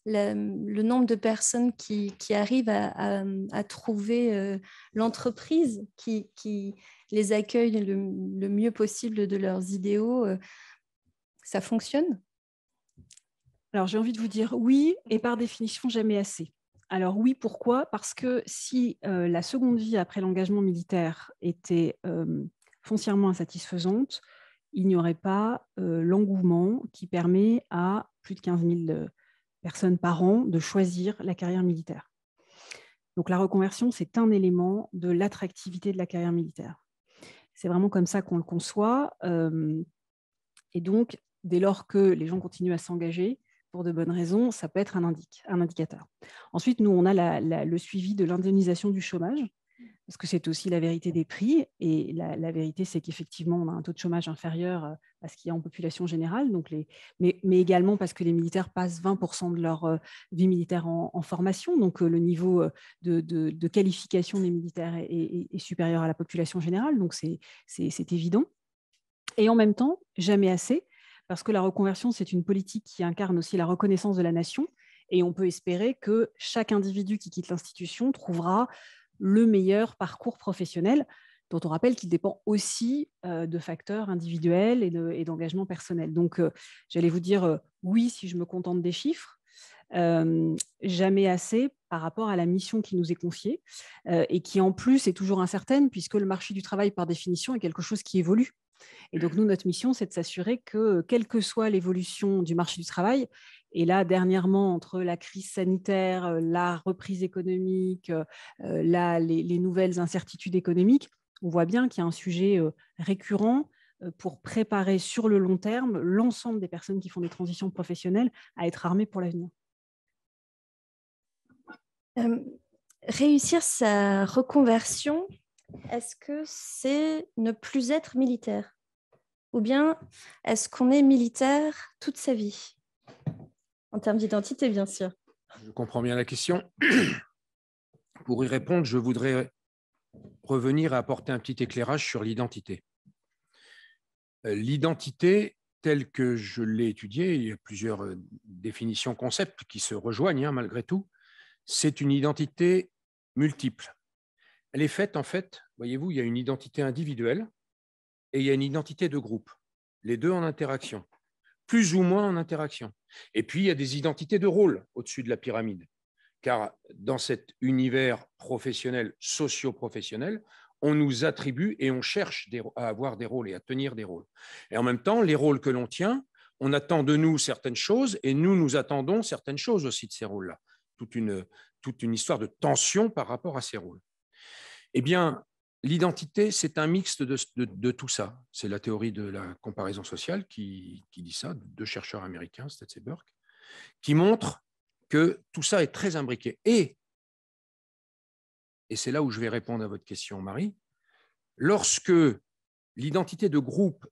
[SPEAKER 2] le nombre de personnes qui arrivent à trouver l'entreprise qui les accueille le mieux possible de leurs idéaux, ça fonctionne?
[SPEAKER 3] Alors, j'ai envie de vous dire oui, et par définition, jamais assez. Alors oui, pourquoi? Parce que si la seconde vie après l'engagement militaire était foncièrement insatisfaisante, il n'y aurait pas l'engouement qui permet à plus de 15 000 personnes par an de choisir la carrière militaire. Donc la reconversion, c'est un élément de l'attractivité de la carrière militaire. C'est vraiment comme ça qu'on le conçoit. Et donc, dès lors que les gens continuent à s'engager, pour de bonnes raisons, ça peut être un indicateur. Ensuite, nous, on a le suivi de l'indemnisation du chômage, parce que c'est aussi la vérité des prix. Et la vérité, c'est qu'effectivement, on a un taux de chômage inférieur à ce qu'il y a en population générale, donc mais également parce que les militaires passent 20% de leur vie militaire en formation, donc le niveau de qualification des militaires est supérieur à la population générale, donc c'est évident. Et en même temps, jamais assez, parce que la reconversion, c'est une politique qui incarne aussi la reconnaissance de la nation, et on peut espérer que chaque individu qui quitte l'institution trouvera le meilleur parcours professionnel, dont on rappelle qu'il dépend aussi de facteurs individuels et d'engagement personnel. Donc, j'allais vous dire oui si je me contente des chiffres, jamais assez par rapport à la mission qui nous est confiée, et qui en plus est toujours incertaine, puisque le marché du travail, par définition, est quelque chose qui évolue. Et donc, nous, notre mission, c'est de s'assurer que, quelle que soit l'évolution du marché du travail, et là, dernièrement, entre la crise sanitaire, la reprise économique, les nouvelles incertitudes économiques, on voit bien qu'il y a un sujet récurrent pour préparer sur le long terme l'ensemble des personnes qui font des transitions professionnelles à être armées pour l'avenir.
[SPEAKER 2] Réussir sa reconversion, est-ce que c'est ne plus être militaire? Ou bien est-ce qu'on est militaire toute sa vie? En termes d'identité, bien sûr.
[SPEAKER 4] Je comprends bien la question. Pour y répondre, je voudrais revenir et apporter un petit éclairage sur l'identité. L'identité, telle que je l'ai étudiée, il y a plusieurs définitions, concepts qui se rejoignent malgré tout, c'est une identité multiple. Elle est faite, en fait, voyez-vous, il y a une identité individuelle et il y a une identité de groupe, les deux en interaction, plus ou moins en interaction. Et puis, il y a des identités de rôle au-dessus de la pyramide, car dans cet univers professionnel, socio-professionnel, on nous attribue et on cherche à avoir des rôles et à tenir des rôles. Et en même temps, les rôles que l'on tient, on attend de nous certaines choses et nous attendons certaines choses aussi de ces rôles-là. Toute une histoire de tension par rapport à ces rôles. Eh bien, l'identité, c'est un mixte de tout ça. C'est la théorie de la comparaison sociale qui dit ça, deux chercheurs américains, Stetz et Burke, qui montrent que tout ça est très imbriqué. Et c'est là où je vais répondre à votre question, Marie, lorsque l'identité de groupe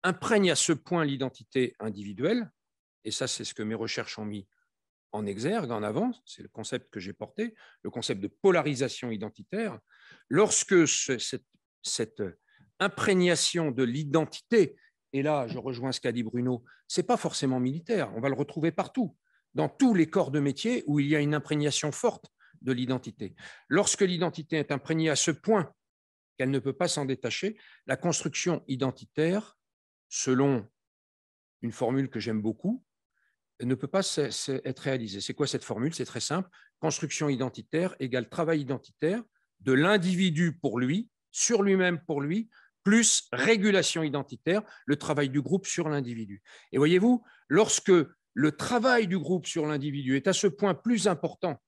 [SPEAKER 4] imprègne à ce point l'identité individuelle, et ça c'est ce que mes recherches ont mis en exergue, en avant, c'est le concept que j'ai porté, le concept de polarisation identitaire, lorsque cette imprégnation de l'identité, et là je rejoins ce qu'a dit Bruno, ce n'est pas forcément militaire, on va le retrouver partout, dans tous les corps de métier où il y a une imprégnation forte de l'identité. Lorsque l'identité est imprégnée à ce point qu'elle ne peut pas s'en détacher, la construction identitaire, selon une formule que j'aime beaucoup, ne peut pas être réalisée. C'est quoi cette formule? C'est très simple. Construction identitaire égale travail identitaire de l'individu pour lui, sur lui-même pour lui, plus régulation identitaire, le travail du groupe sur l'individu. Et voyez-vous, lorsque le travail du groupe sur l'individu est à ce point plus important,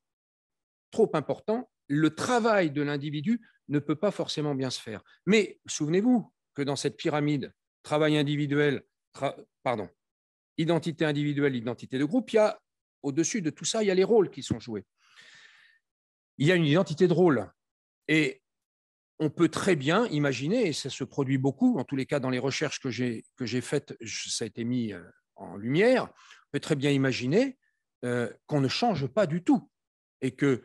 [SPEAKER 4] trop important, le travail de l'individu ne peut pas forcément bien se faire. Mais souvenez-vous que dans cette pyramide, travail individuel, identité individuelle, identité de groupe, il y a, au-dessus de tout ça, il y a les rôles qui sont joués. Il y a une identité de rôle. Et on peut très bien imaginer, et ça se produit beaucoup, en tous les cas dans les recherches que j'ai faites, ça a été mis en lumière, on peut très bien imaginer qu'on ne change pas du tout. Et que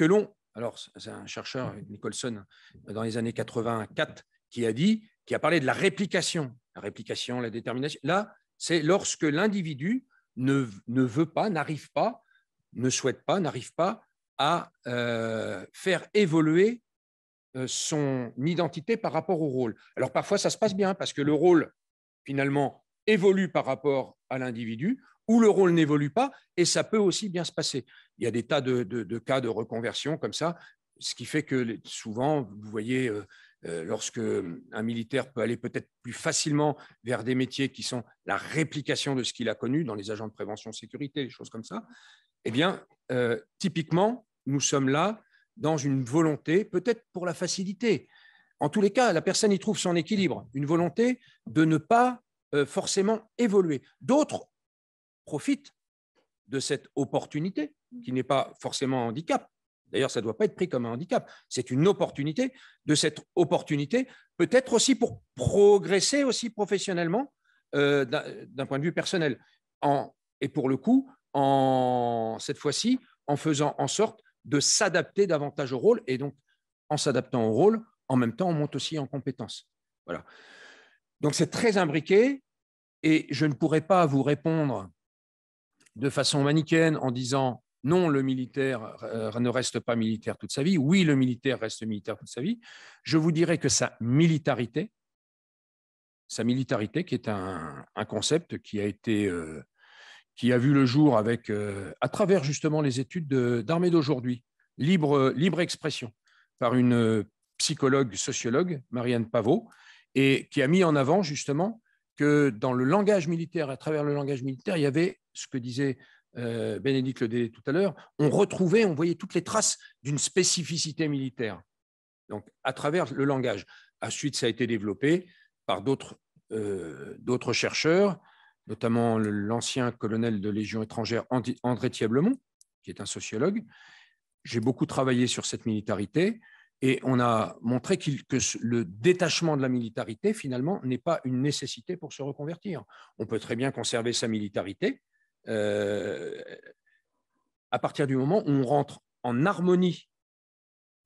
[SPEAKER 4] l'on... Alors, c'est un chercheur, Nicholson, dans les années 84, qui a parlé de la réplication. La réplication, la détermination. Là, c'est lorsque l'individu ne veut pas, n'arrive pas, ne souhaite pas, n'arrive pas à faire évoluer son identité par rapport au rôle. Alors parfois, ça se passe bien parce que le rôle, finalement, évolue par rapport à l'individu ou le rôle n'évolue pas et ça peut aussi bien se passer. Il y a des tas de cas de reconversion comme ça, ce qui fait que souvent, vous voyez... lorsque un militaire peut aller peut-être plus facilement vers des métiers qui sont la réplication de ce qu'il a connu dans les agents de prévention sécurité, des choses comme ça, eh bien, typiquement, nous sommes là dans une volonté, peut-être pour la facilité. En tous les cas, la personne y trouve son équilibre, une volonté de ne pas forcément évoluer. D'autres profitent de cette opportunité, qui n'est pas forcément un handicap. D'ailleurs, ça ne doit pas être pris comme un handicap. C'est une opportunité. De cette opportunité, peut-être aussi pour progresser aussi professionnellement d'un point de vue personnel. Et pour le coup, cette fois-ci, en faisant en sorte de s'adapter davantage au rôle. Et donc, en s'adaptant au rôle, en même temps, on monte aussi en compétences. Voilà. Donc, c'est très imbriqué. Et je ne pourrais pas vous répondre de façon manichéenne en disant non, le militaire ne reste pas militaire toute sa vie. Oui, le militaire reste militaire toute sa vie. Je vous dirais que sa militarité qui est un concept qui a vu le jour à travers justement les études d'Armée d'aujourd'hui, libre expression, par une psychologue, sociologue, Marianne Pavot, et qui a mis en avant justement que dans le langage militaire, à travers le langage militaire, il y avait ce que disait Bénédicte Ledélé tout à l'heure, on voyait toutes les traces d'une spécificité militaire. Donc, à travers le langage. Ensuite, ça a été développé par d'autres chercheurs, notamment l'ancien colonel de Légion étrangère André Thieblemont, qui est un sociologue. J'ai beaucoup travaillé sur cette militarité et on a montré que le détachement de la militarité, finalement, n'est pas une nécessité pour se reconvertir. On peut très bien conserver sa militarité à partir du moment où on rentre en harmonie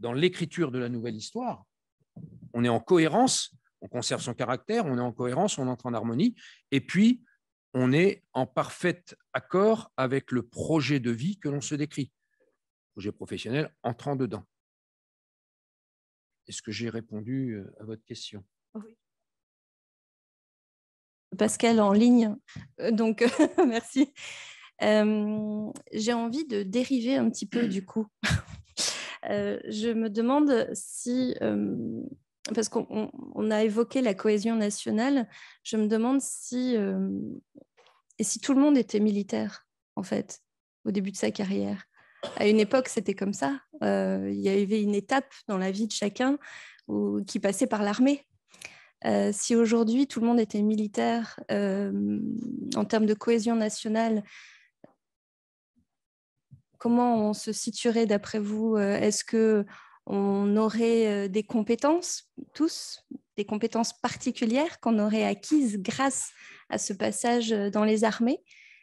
[SPEAKER 4] dans l'écriture de la nouvelle histoire. On est en cohérence, on conserve son caractère, on est en cohérence, on entre en harmonie, et puis on est en parfait accord avec le projet de vie que l'on se décrit, projet professionnel entrant dedans. Est-ce que j'ai répondu à votre question?
[SPEAKER 2] Oui. Pascal en ligne, donc merci. J'ai envie de dériver un petit peu du coup. Je me demande si, parce qu'on a évoqué la cohésion nationale, je me demande si tout le monde était militaire, en fait, au début de sa carrière. À une époque, c'était comme ça. Il y avait une étape dans la vie de chacun ou qui passaient par l'armée. Si aujourd'hui tout le monde était militaire, en termes de cohésion nationale, comment on se situerait d'après vous? Est-ce qu'on aurait des compétences, tous, des compétences particulières qu'on aurait acquises grâce à ce passage dans les armées?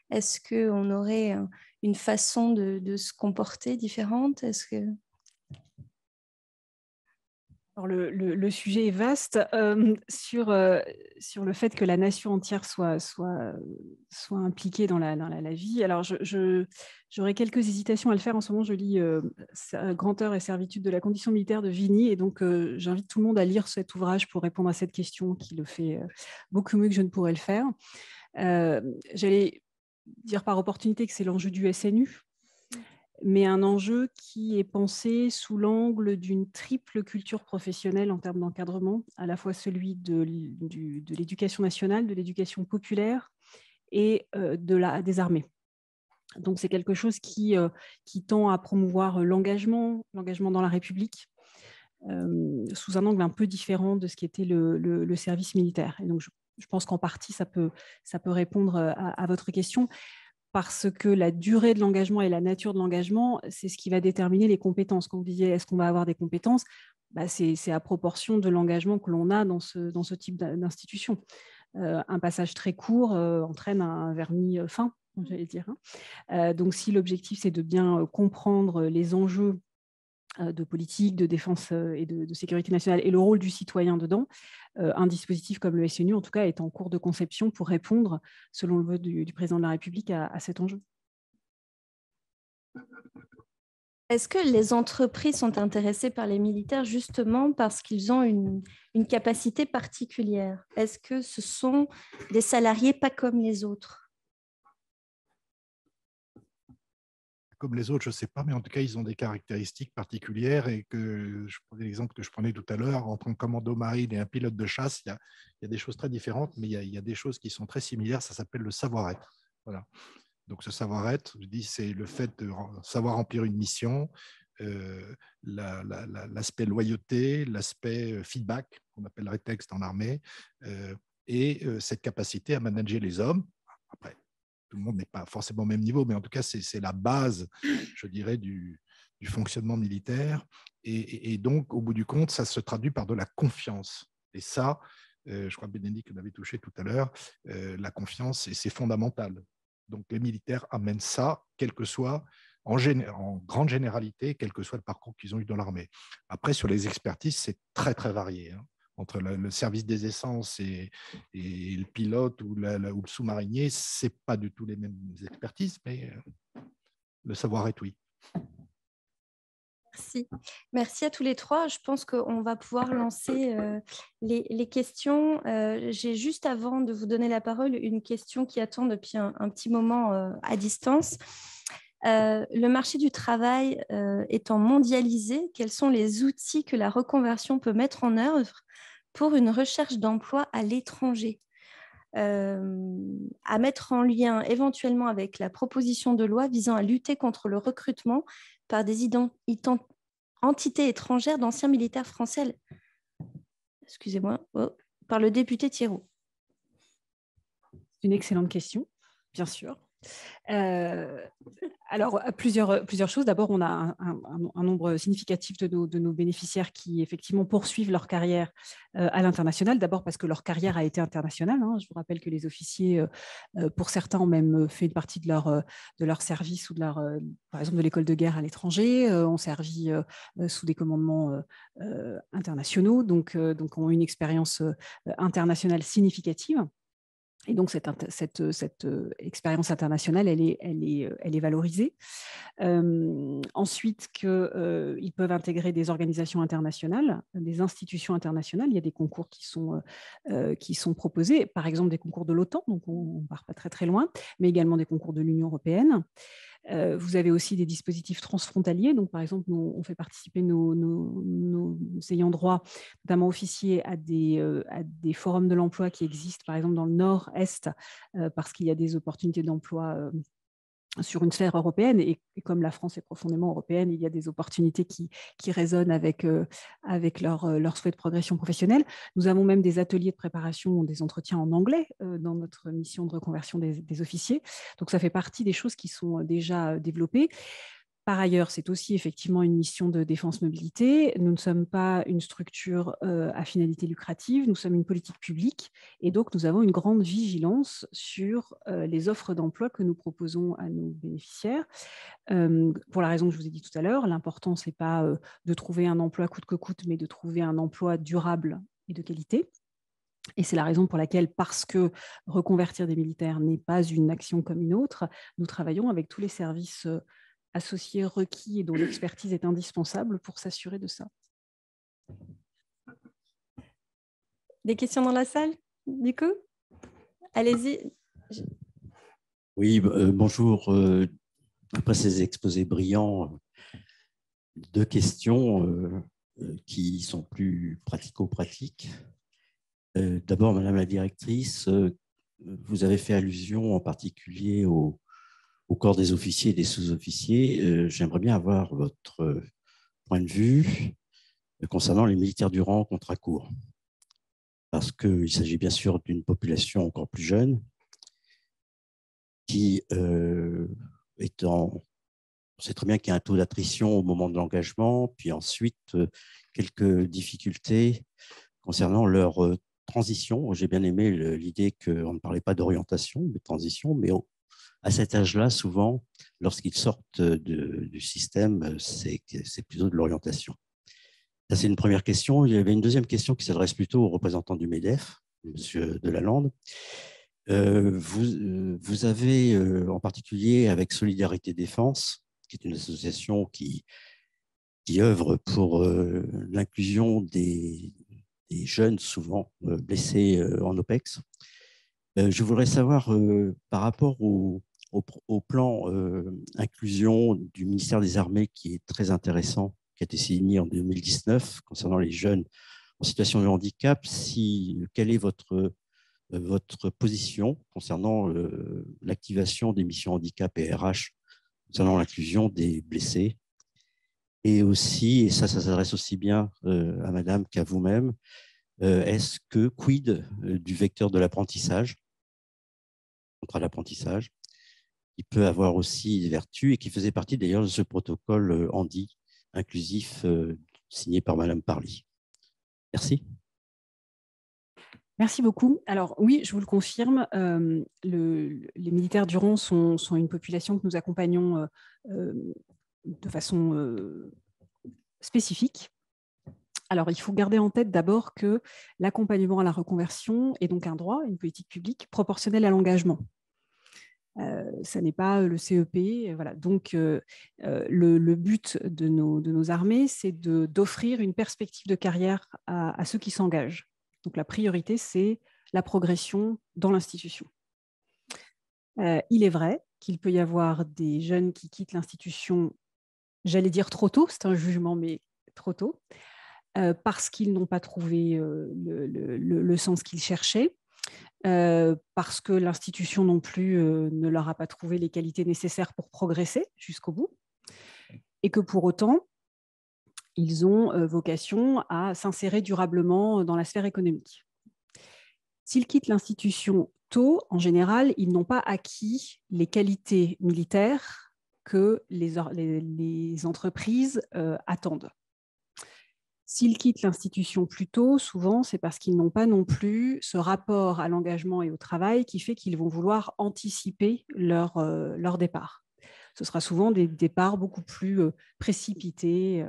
[SPEAKER 2] Est-ce qu'on aurait une façon de se comporter différente? Est-ce que...
[SPEAKER 3] Alors le sujet est vaste sur le fait que la nation entière soit impliquée dans la vie. Alors, j'aurais quelques hésitations à le faire. En ce moment, je lis Grande Heure et servitude de la condition militaire de Vigny. Et donc, j'invite tout le monde à lire cet ouvrage pour répondre à cette question qui le fait beaucoup mieux que je ne pourrais le faire. J'allais dire par opportunité que c'est l'enjeu du SNU, mais un enjeu qui est pensé sous l'angle d'une triple culture professionnelle en termes d'encadrement, à la fois celui de l'éducation nationale, de l'éducation populaire et des armées. Donc c'est quelque chose qui tend à promouvoir l'engagement dans la République, sous un angle un peu différent de ce qui était le service militaire. Et donc je pense qu'en partie, ça peut répondre à votre question, parce que la durée de l'engagement et la nature de l'engagement, c'est ce qui va déterminer les compétences. Quand vous disiez, est-ce qu'on va avoir des compétences, c'est à proportion de l'engagement que l'on a dans ce type d'institution. Un passage très court entraîne un vernis fin, j'allais dire. Donc, si l'objectif, c'est de bien comprendre les enjeux de politique, de défense et de sécurité nationale et le rôle du citoyen dedans, un dispositif comme le SNU, en tout cas, est en cours de conception pour répondre, selon le vœu du président de la République, à cet enjeu.
[SPEAKER 2] Est-ce que les entreprises sont intéressées par les militaires justement parce qu'ils ont une capacité particulière? Est-ce que ce sont des salariés pas comme les autres?
[SPEAKER 5] Comme les autres, je ne sais pas, mais en tout cas, ils ont des caractéristiques particulières et que je prenais l'exemple que je prenais tout à l'heure, entre un commando marine et un pilote de chasse, il y a des choses très différentes, mais il y a des choses qui sont très similaires, ça s'appelle le savoir-être. Voilà. Donc ce savoir-être, je dis, c'est le fait de savoir remplir une mission, l'aspect loyauté, l'aspect feedback, qu'on appellerait texte en armée, et cette capacité à manager les hommes. Après, tout le monde n'est pas forcément au même niveau, mais en tout cas, c'est la base, je dirais, du fonctionnement militaire. Et donc, au bout du compte, ça se traduit par de la confiance. Et ça, je crois que Bénédicte l'avait touché tout à l'heure, la confiance, c'est fondamental. Donc, les militaires amènent ça, quel que soit, en grande généralité, quel que soit le parcours qu'ils ont eu dans l'armée. Après, sur les expertises, c'est très, très varié. Entre le service des essences et le pilote ou le sous-marinier, ce n'est pas du tout les mêmes expertises, mais le savoir-être, oui.
[SPEAKER 2] Merci. Merci à tous les trois. Je pense qu'on va pouvoir lancer les questions. J'ai juste avant de vous donner la parole une question qui attend depuis un petit moment à distance. Le marché du travail étant mondialisé, quels sont les outils que la reconversion peut mettre en œuvre pour une recherche d'emploi à l'étranger, à mettre en lien éventuellement avec la proposition de loi visant à lutter contre le recrutement par des entités étrangères d'anciens militaires français, excusez-moi, par le député Thiraud?
[SPEAKER 3] C'est une excellente question, bien sûr. Alors, plusieurs choses. D'abord, on a un nombre significatif de nos bénéficiaires qui, effectivement, poursuivent leur carrière à l'international. D'abord parce que leur carrière a été internationale. Je vous rappelle que les officiers, pour certains, ont même fait une partie de leur service ou par exemple, de l'école de guerre à l'étranger, ont servi sous des commandements internationaux, donc ont une expérience internationale significative. Et donc, cette expérience internationale, elle est valorisée. Ensuite, qu'ils peuvent intégrer des organisations internationales, des institutions internationales. Il y a des concours qui sont proposés, par exemple des concours de l'OTAN, donc on ne part pas très, très loin, mais également des concours de l'Union européenne. Vous avez aussi des dispositifs transfrontaliers. Donc, par exemple, on fait participer nos ayants droit, notamment officiers, à des forums de l'emploi qui existent, par exemple, dans le nord-est, parce qu'il y a des opportunités d'emploi sur une sphère européenne, et comme la France est profondément européenne, il y a des opportunités qui résonnent avec leur souhait de progression professionnelle. Nous avons même des ateliers de préparation, des entretiens en anglais dans notre mission de reconversion des officiers. Donc, ça fait partie des choses qui sont déjà développées. Par ailleurs, c'est aussi effectivement une mission de défense mobilité. Nous ne sommes pas une structure à finalité lucrative, nous sommes une politique publique et donc nous avons une grande vigilance sur les offres d'emploi que nous proposons à nos bénéficiaires. Pour la raison que je vous ai dit tout à l'heure, l'important, ce n'est pas de trouver un emploi coûte que coûte, mais de trouver un emploi durable et de qualité. Et c'est la raison pour laquelle, parce que reconvertir des militaires n'est pas une action comme une autre, nous travaillons avec tous les services associés requis et dont l'expertise est indispensable pour s'assurer de ça.
[SPEAKER 2] Des questions dans la salle, du coup? Allez-y.
[SPEAKER 6] Oui, bonjour. Après ces exposés brillants, deux questions qui sont plus pratico-pratiques. D'abord, Madame la directrice, vous avez fait allusion en particulier au corps des officiers et des sous-officiers. J'aimerais bien avoir votre point de vue concernant les militaires du rang contrat court. Parce qu'il s'agit bien sûr d'une population encore plus jeune qui est on sait très bien qu'il y a un taux d'attrition au moment de l'engagement, puis ensuite quelques difficultés concernant leur transition. J'ai bien aimé l'idée qu'on ne parlait pas d'orientation, mais de transition, mais à cet âge-là, souvent, lorsqu'ils sortent du système, c'est plutôt de l'orientation. Ça, c'est une première question. Il y avait une deuxième question qui s'adresse plutôt au représentant du MEDEF, M. Delalande. Vous avez, en particulier avec Solidarité Défense, qui est une association qui œuvre pour l'inclusion des jeunes, souvent blessés en OPEX. Je voudrais savoir, par rapport au plan inclusion du ministère des Armées, qui est très intéressant, qui a été signé en 2019 concernant les jeunes en situation de handicap, quelle est votre position concernant l'activation des missions handicap et RH, concernant l'inclusion des blessés? Et aussi, et ça s'adresse aussi bien à madame qu'à vous-même, quid du vecteur de l'apprentissage, contrat d'apprentissage, qui peut avoir aussi des vertus et qui faisait partie d'ailleurs de ce protocole handi inclusif signé par madame Parly. Merci.
[SPEAKER 3] Merci beaucoup. Alors oui, je vous le confirme, les militaires du rang sont une population que nous accompagnons de façon spécifique. Alors, il faut garder en tête d'abord que l'accompagnement à la reconversion est donc un droit, une politique publique proportionnelle à l'engagement. Ça n'est pas le CEP. Voilà. Donc, le but de nos armées, c'est d'offrir une perspective de carrière à ceux qui s'engagent. Donc, la priorité, c'est la progression dans l'institution. Il est vrai qu'il peut y avoir des jeunes qui quittent l'institution, j'allais dire trop tôt, c'est un jugement, mais trop tôt, parce qu'ils n'ont pas trouvé le sens qu'ils cherchaient, parce que l'institution non plus ne leur a pas trouvé les qualités nécessaires pour progresser jusqu'au bout, et que pour autant, ils ont vocation à s'insérer durablement dans la sphère économique. S'ils quittent l'institution tôt, en général, ils n'ont pas acquis les qualités militaires que les entreprises attendent. S'ils quittent l'institution plus tôt, souvent, c'est parce qu'ils n'ont pas non plus ce rapport à l'engagement et au travail qui fait qu'ils vont vouloir anticiper leur départ. Ce sera souvent des départs beaucoup plus précipités.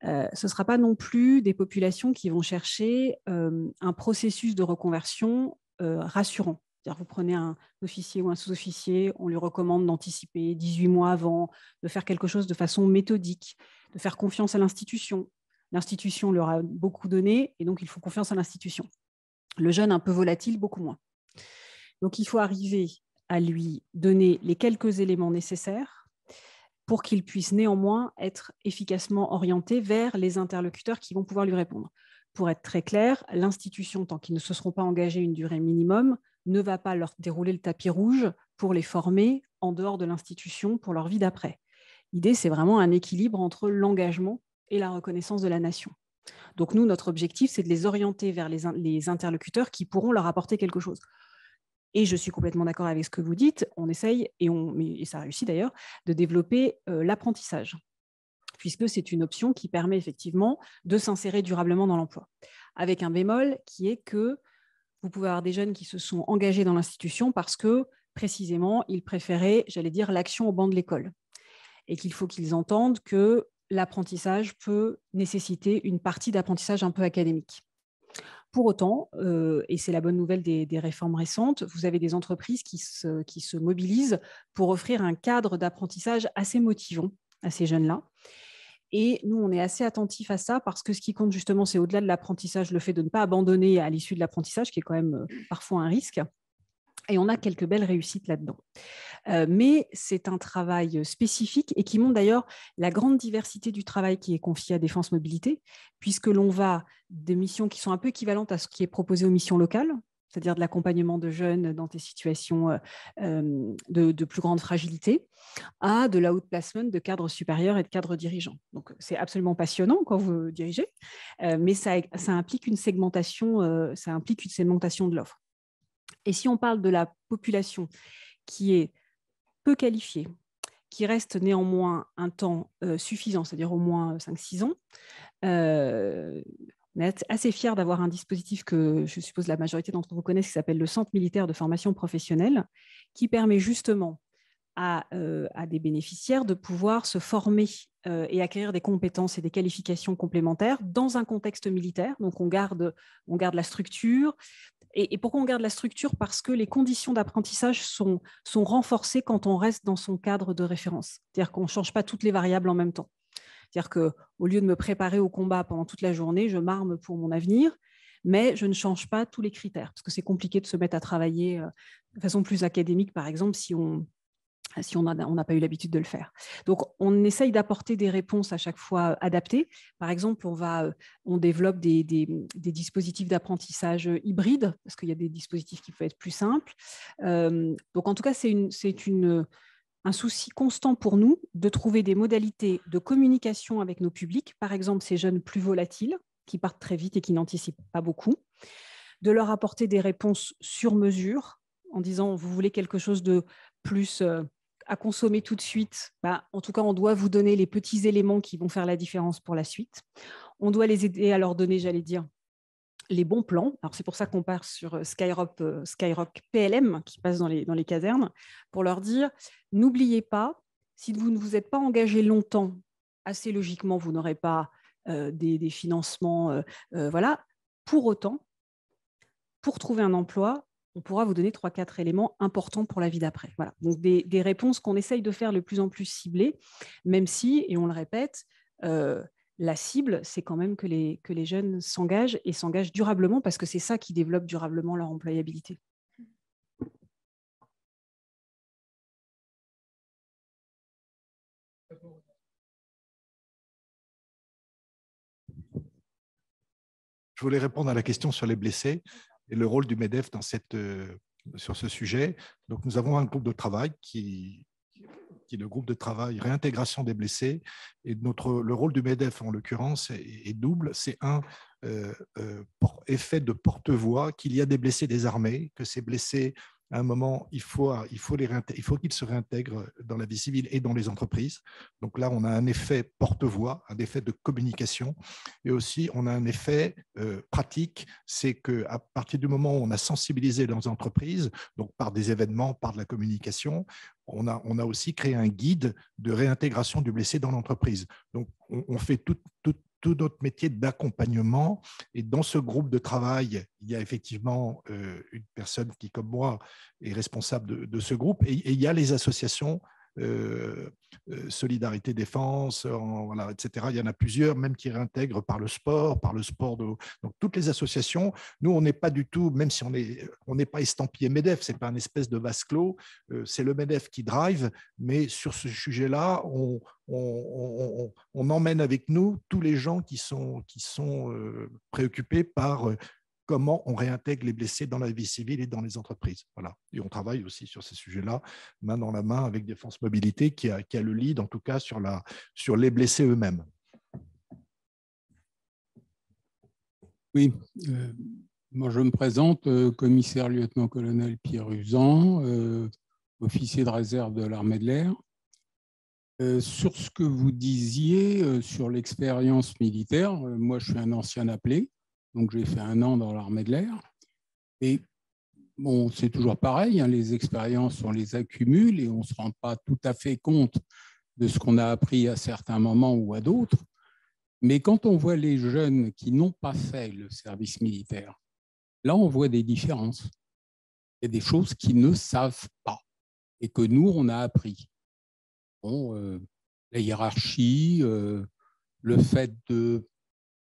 [SPEAKER 3] Ce ne sera pas non plus des populations qui vont chercher un processus de reconversion rassurant. C'est-à-dire, vous prenez un officier ou un sous-officier, on lui recommande d'anticiper 18 mois avant, de faire quelque chose de façon méthodique, de faire confiance à l'institution. L'institution leur a beaucoup donné et donc il faut confiance à l'institution. Le jeune un peu volatile, beaucoup moins. Donc il faut arriver à lui donner les quelques éléments nécessaires pour qu'il puisse néanmoins être efficacement orienté vers les interlocuteurs qui vont pouvoir lui répondre. Pour être très clair, l'institution, tant qu'ils ne se seront pas engagés une durée minimum, ne va pas leur dérouler le tapis rouge pour les former en dehors de l'institution pour leur vie d'après. L'idée, c'est vraiment un équilibre entre l'engagement et la reconnaissance de la nation. Donc nous, notre objectif, c'est de les orienter vers les interlocuteurs qui pourront leur apporter quelque chose. Et je suis complètement d'accord avec ce que vous dites, on essaye, et ça réussit d'ailleurs, de développer l'apprentissage, puisque c'est une option qui permet effectivement de s'insérer durablement dans l'emploi. Avec un bémol qui est que vous pouvez avoir des jeunes qui se sont engagés dans l'institution parce que, précisément, ils préféraient, j'allais dire, l'action au banc de l'école. Et qu'il faut qu'ils entendent que l'apprentissage peut nécessiter une partie d'apprentissage un peu académique. Pour autant, et c'est la bonne nouvelle des réformes récentes, vous avez des entreprises qui se mobilisent pour offrir un cadre d'apprentissage assez motivant à ces jeunes-là. Et nous, on est assez attentifs à ça parce que ce qui compte justement, c'est au-delà de l'apprentissage, le fait de ne pas abandonner à l'issue de l'apprentissage, qui est quand même parfois un risque. Et on a quelques belles réussites là-dedans. Mais c'est un travail spécifique et qui montre d'ailleurs la grande diversité du travail qui est confié à Défense Mobilité, puisque l'on va des missions qui sont un peu équivalentes à ce qui est proposé aux missions locales, c'est-à-dire de l'accompagnement de jeunes dans des situations de plus grande fragilité, à de l'outplacement de cadres supérieurs et de cadres dirigeants. Donc, c'est absolument passionnant quand vous dirigez, mais ça implique une segmentation de l'offre. Et si on parle de la population qui est peu qualifiée, qui reste néanmoins un temps suffisant, c'est-à-dire au moins 5-6 ans, on est assez fiers d'avoir un dispositif que je suppose la majorité d'entre vous connaissent, qui s'appelle le Centre militaire de formation professionnelle, qui permet justement à des bénéficiaires de pouvoir se former et acquérir des compétences et des qualifications complémentaires dans un contexte militaire. Donc, on garde la structure. Et pourquoi on garde la structure? Parce que les conditions d'apprentissage sont renforcées quand on reste dans son cadre de référence. C'est-à-dire qu'on ne change pas toutes les variables en même temps. C'est-à-dire qu'au lieu de me préparer au combat pendant toute la journée, je m'arme pour mon avenir, mais je ne change pas tous les critères, parce que c'est compliqué de se mettre à travailler de façon plus académique, par exemple, si on n'a pas eu l'habitude de le faire. Donc, on essaye d'apporter des réponses à chaque fois adaptées. Par exemple, on développe des dispositifs d'apprentissage hybrides, parce qu'il y a des dispositifs qui peuvent être plus simples. Donc, en tout cas, c'est un souci constant pour nous de trouver des modalités de communication avec nos publics, par exemple ces jeunes plus volatiles, qui partent très vite et qui n'anticipent pas beaucoup, de leur apporter des réponses sur mesure, en disant, vous voulez quelque chose de plus à consommer tout de suite, en tout cas, on doit vous donner les petits éléments qui vont faire la différence pour la suite. On doit les aider à leur donner, j'allais dire, les bons plans. Alors, c'est pour ça qu'on part sur Skyrock PLM, qui passe dans les casernes, pour leur dire, n'oubliez pas, si vous ne vous êtes pas engagé longtemps, assez logiquement, vous n'aurez pas des financements. Voilà. Pour autant, pour trouver un emploi, on pourra vous donner 3-4 éléments importants pour la vie d'après. Voilà. Donc, des réponses qu'on essaye de faire le plus en plus ciblées, même si, et on le répète, la cible, c'est quand même que les jeunes s'engagent et s'engagent durablement, parce que c'est ça qui développe durablement leur employabilité.
[SPEAKER 5] Je voulais répondre à la question sur les blessés et le rôle du MEDEF sur ce sujet. Donc, nous avons un groupe de travail qui est le groupe de travail réintégration des blessés. Et le rôle du MEDEF, en l'occurrence, est double. C'est effet de porte-voix, qu'il y a des blessés désarmés, que ces blessés, à un moment, il faut qu'ils se réintègrent dans la vie civile et dans les entreprises. Donc là, on a un effet porte-voix, un effet de communication. Et aussi, on a un effet pratique, c'est qu'à partir du moment où on a sensibilisé les entreprises, donc par des événements, par de la communication, on a aussi créé un guide de réintégration du blessé dans l'entreprise. Donc, on fait tout notre métier d'accompagnement. Et dans ce groupe de travail, il y a effectivement une personne qui, comme moi, est responsable de ce groupe. Et il y a les associations Solidarité Défense, voilà, etc. Il y en a plusieurs, même qui réintègrent par le sport donc toutes les associations. Nous, on n'est pas du tout, même si on n'est pas estampillé MEDEF, c'est pas un espèce de vase clos, c'est le MEDEF qui drive, mais sur ce sujet-là, on emmène avec nous tous les gens qui sont préoccupés par comment on réintègre les blessés dans la vie civile et dans les entreprises. Voilà. Et on travaille aussi sur ces sujets-là, main dans la main avec Défense Mobilité, qui a le lead, en tout cas, sur les blessés eux-mêmes.
[SPEAKER 7] Oui, moi je me présente, commissaire lieutenant-colonel Pierre Usan, officier de réserve de l'armée de l'air. Sur ce que vous disiez sur l'expérience militaire, moi je suis un ancien appelé, donc j'ai fait 1 an dans l'armée de l'air. Et bon, c'est toujours pareil, hein, les expériences, on les accumule et on ne se rend pas tout à fait compte de ce qu'on a appris à certains moments ou à d'autres. Mais quand on voit les jeunes qui n'ont pas fait le service militaire, là, on voit des différences. Il y a des choses qu'ils ne savent pas et que nous, on a appris. Bon, la hiérarchie, le fait de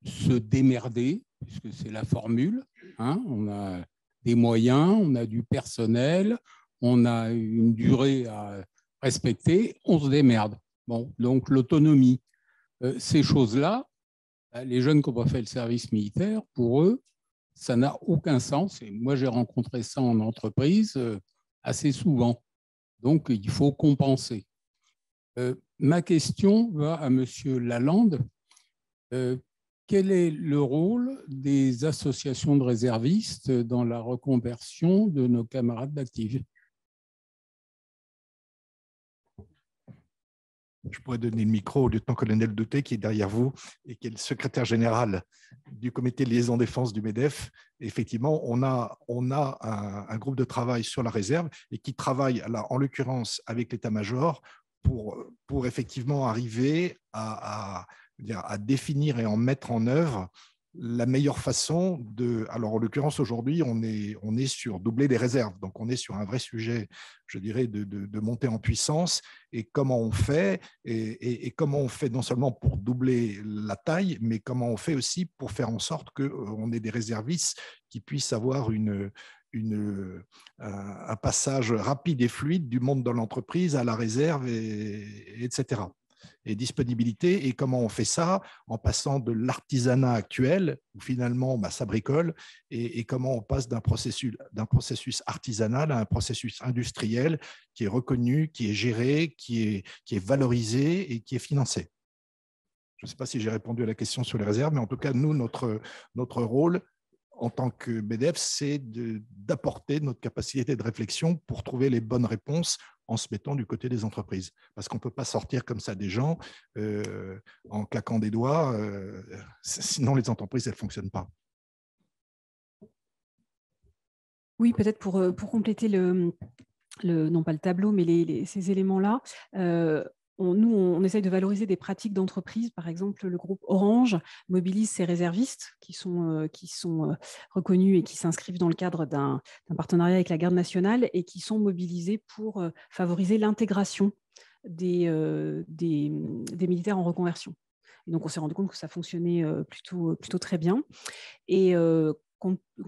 [SPEAKER 7] se démerder, puisque c'est la formule. Hein, on a des moyens, on a du personnel, on a une durée à respecter, on se démerde. Bon, donc l'autonomie. Ces choses-là, les jeunes qui n'ont pas fait le service militaire, pour eux, ça n'a aucun sens. Et moi, j'ai rencontré ça en entreprise assez souvent. Donc, il faut compenser. Ma question va à M. Lalande. Quel est le rôle des associations de réservistes dans la reconversion de nos camarades d'actifs ?
[SPEAKER 5] Je pourrais donner le micro au lieutenant-colonel Douté qui est derrière vous et qui est le secrétaire général du comité de liaison défense du MEDEF. Effectivement, on a un groupe de travail sur la réserve et qui travaille, là, en l'occurrence, avec l'état-major pour effectivement arriver à définir et en mettre en œuvre la meilleure façon de… Alors, en l'occurrence, aujourd'hui, on est sur doubler les réserves. Donc, on est sur un vrai sujet, je dirais, de montée en puissance. Et comment on fait et comment on fait non seulement pour doubler la taille, mais comment on fait aussi pour faire en sorte qu'on ait des réservistes qui puissent avoir un passage rapide et fluide du monde de l'entreprise à la réserve, etc. Et disponibilité, et comment on fait ça en passant de l'artisanat actuel, où finalement ça bricole, et comment on passe d'un processus artisanal à un processus industriel qui est reconnu, qui est géré, qui est valorisé et qui est financé. Je ne sais pas si j'ai répondu à la question sur les réserves, mais en tout cas, nous, notre rôle en tant que MEDEF, c'est d'apporter notre capacité de réflexion pour trouver les bonnes réponses en se mettant du côté des entreprises. Parce qu'on ne peut pas sortir comme ça des gens en claquant des doigts, sinon les entreprises, elles ne fonctionnent pas.
[SPEAKER 3] Oui, peut-être pour compléter non pas le tableau, mais ces éléments-là, on essaye de valoriser des pratiques d'entreprise. Par exemple, le groupe Orange mobilise ses réservistes qui sont reconnus et qui s'inscrivent dans le cadre d'un partenariat avec la Garde nationale et qui sont mobilisés pour favoriser l'intégration des militaires en reconversion. Et donc, on s'est rendu compte que ça fonctionnait plutôt très bien. Et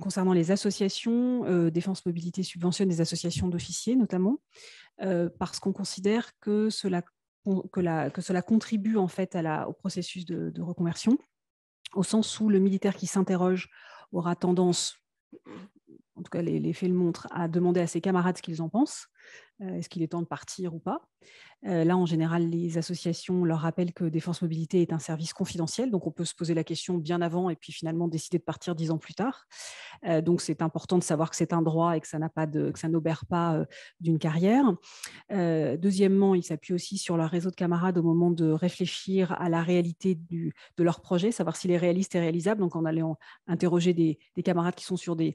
[SPEAKER 3] concernant les associations, Défense Mobilité subventionne des associations d'officiers notamment, parce qu'on considère que cela contribue en fait au processus de reconversion, au sens où le militaire qui s'interroge aura tendance, en tout cas les faits le montrent, à demander à ses camarades ce qu'ils en pensent. Est-ce qu'il est temps de partir ou pas? Là, en général, les associations leur rappellent que Défense Mobilité est un service confidentiel, donc on peut se poser la question bien avant et puis finalement décider de partir 10 ans plus tard. Donc, c'est important de savoir que c'est un droit et que ça n'obère pas d'une carrière. Deuxièmement, ils s'appuient aussi sur leur réseau de camarades au moment de réfléchir à la réalité de leur projet, savoir s'il est réaliste et réalisable, donc en allant interroger des camarades qui sont sur des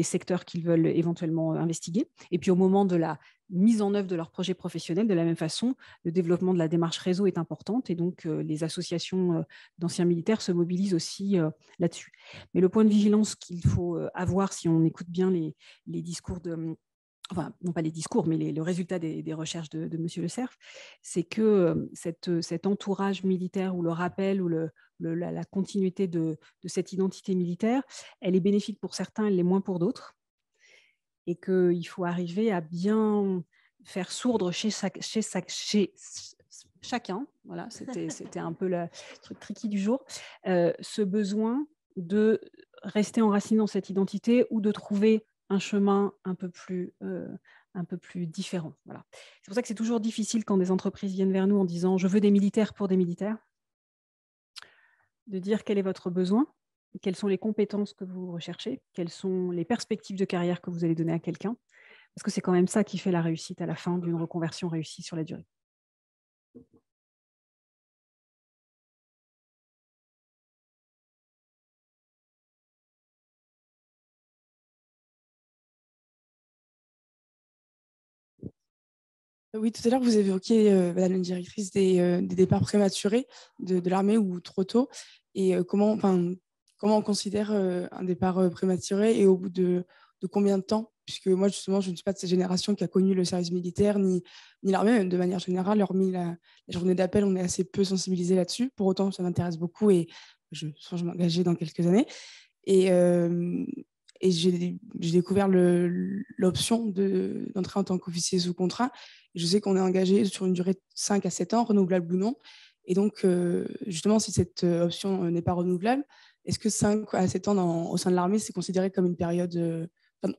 [SPEAKER 3] secteurs qu'ils veulent éventuellement investiguer. Et puis, au moment de la mise en œuvre de leur projet professionnel, de la même façon, le développement de la démarche réseau est importante et donc les associations d'anciens militaires se mobilisent aussi là-dessus. Mais le point de vigilance qu'il faut avoir si on écoute bien les discours enfin, non pas les discours, mais le résultat des recherches de M. Le Cerf, c'est que cet entourage militaire ou le rappel ou la continuité de cette identité militaire, elle est bénéfique pour certains, elle l'est moins pour d'autres. Et qu'il faut arriver à bien faire sourdre chez chacun, voilà, c'était un peu le truc tricky du jour, ce besoin de rester enraciné dans cette identité ou de trouver un chemin un peu plus différent. Voilà. C'est pour ça que c'est toujours difficile quand des entreprises viennent vers nous en disant « je veux des militaires pour des militaires », de dire quel est votre besoin, quelles sont les compétences que vous recherchez, quelles sont les perspectives de carrière que vous allez donner à quelqu'un, parce que c'est quand même ça qui fait la réussite à la fin d'une reconversion réussie sur la durée.
[SPEAKER 8] Oui, tout à l'heure, vous évoquiez, Madame la directrice, des départs prématurés de l'armée ou trop tôt. Et comment on considère un départ prématuré et au bout de combien de temps? Puisque moi, justement, je ne suis pas de cette génération qui a connu le service militaire ni l'armée, même de manière générale. Hormis la journée d'appel, on est assez peu sensibilisé là-dessus. Pour autant, ça m'intéresse beaucoup et je vais m'engager dans quelques années. Et j'ai découvert l'option d'entrer en tant qu'officier sous contrat. Je sais qu'on est engagé sur une durée de 5 à 7 ans, renouvelable ou non. Et donc, justement, si cette option n'est pas renouvelable, est-ce que 5 à 7 ans au sein de l'armée, c'est considéré comme une période,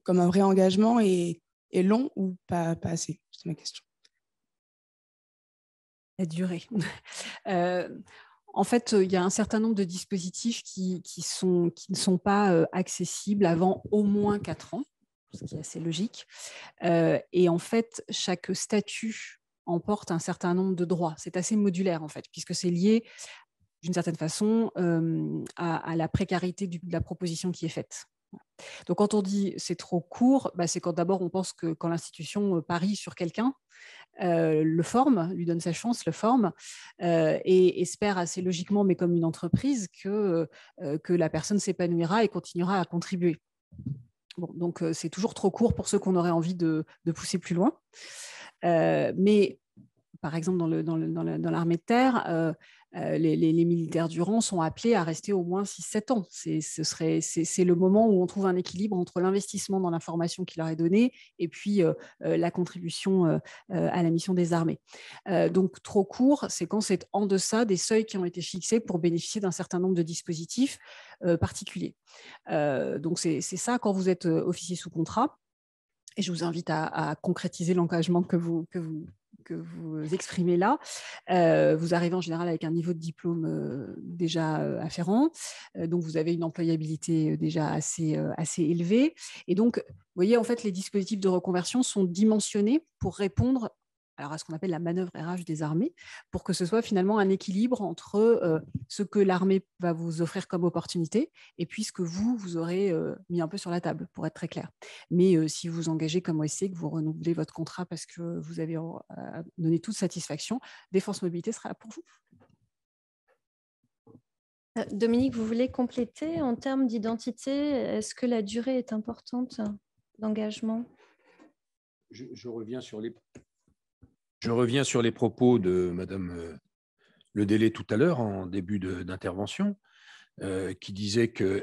[SPEAKER 8] comme un vrai engagement et long ou pas assez? C'est ma question.
[SPEAKER 3] La durée. En fait, il y a un certain nombre de dispositifs qui ne sont pas accessibles avant au moins 4 ans, ce qui est assez logique. Et en fait, chaque statut emporte un certain nombre de droits. C'est assez modulaire, en fait, puisque c'est lié, d'une certaine façon, à la précarité de la proposition qui est faite. Donc, quand on dit c'est trop court, c'est quand d'abord on pense que quand l'institution parie sur quelqu'un, le forme, lui donne sa chance, le forme, et espère assez logiquement, mais comme une entreprise, que la personne s'épanouira et continuera à contribuer. Bon, donc, c'est toujours trop court pour ceux qu'on aurait envie de pousser plus loin. Mais, par exemple, dans l'armée de terre, les militaires du rang sont appelés à rester au moins 6-7 ans. C'est le moment où on trouve un équilibre entre l'investissement dans la formation qui leur est donnée et puis la contribution à la mission des armées. Donc, trop court, c'est quand c'est en deçà des seuils qui ont été fixés pour bénéficier d'un certain nombre de dispositifs particuliers. Donc, c'est ça quand vous êtes officier sous contrat. Et je vous invite à concrétiser l'engagement que vous exprimez là. Vous arrivez en général avec un niveau de diplôme déjà afférent, donc vous avez une employabilité déjà assez élevée. Et donc, vous voyez, en fait, les dispositifs de reconversion sont dimensionnés pour répondre à ce qu'on appelle la manœuvre RH des armées, pour que ce soit finalement un équilibre entre ce que l'armée va vous offrir comme opportunité et puis ce que vous aurez mis un peu sur la table, pour être très clair. Mais si vous engagez comme OSC, que vous renouvelez votre contrat parce que vous avez donné toute satisfaction, Défense Mobilité sera là pour vous.
[SPEAKER 2] Dominique, vous voulez compléter en termes d'identité? Est-ce que la durée est importante d'engagement?
[SPEAKER 4] Je reviens sur les propos de Madame Le Délai tout à l'heure, en début d'intervention, qui disait que,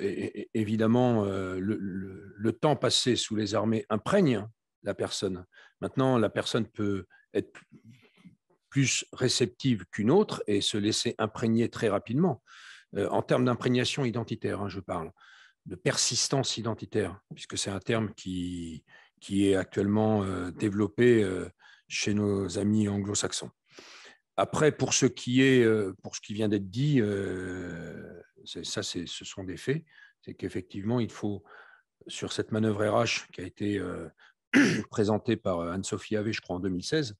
[SPEAKER 4] évidemment, le temps passé sous les armées imprègne la personne. Maintenant, la personne peut être plus réceptive qu'une autre et se laisser imprégner très rapidement. En termes d'imprégnation identitaire, je parle de persistance identitaire, puisque c'est un terme qui est actuellement développé chez nos amis anglo-saxons. Après, pour ce qui vient d'être dit, ce sont des faits. C'est qu'effectivement, il faut, sur cette manœuvre RH qui a été présentée par Anne-Sophie Havé, je crois, en 2016,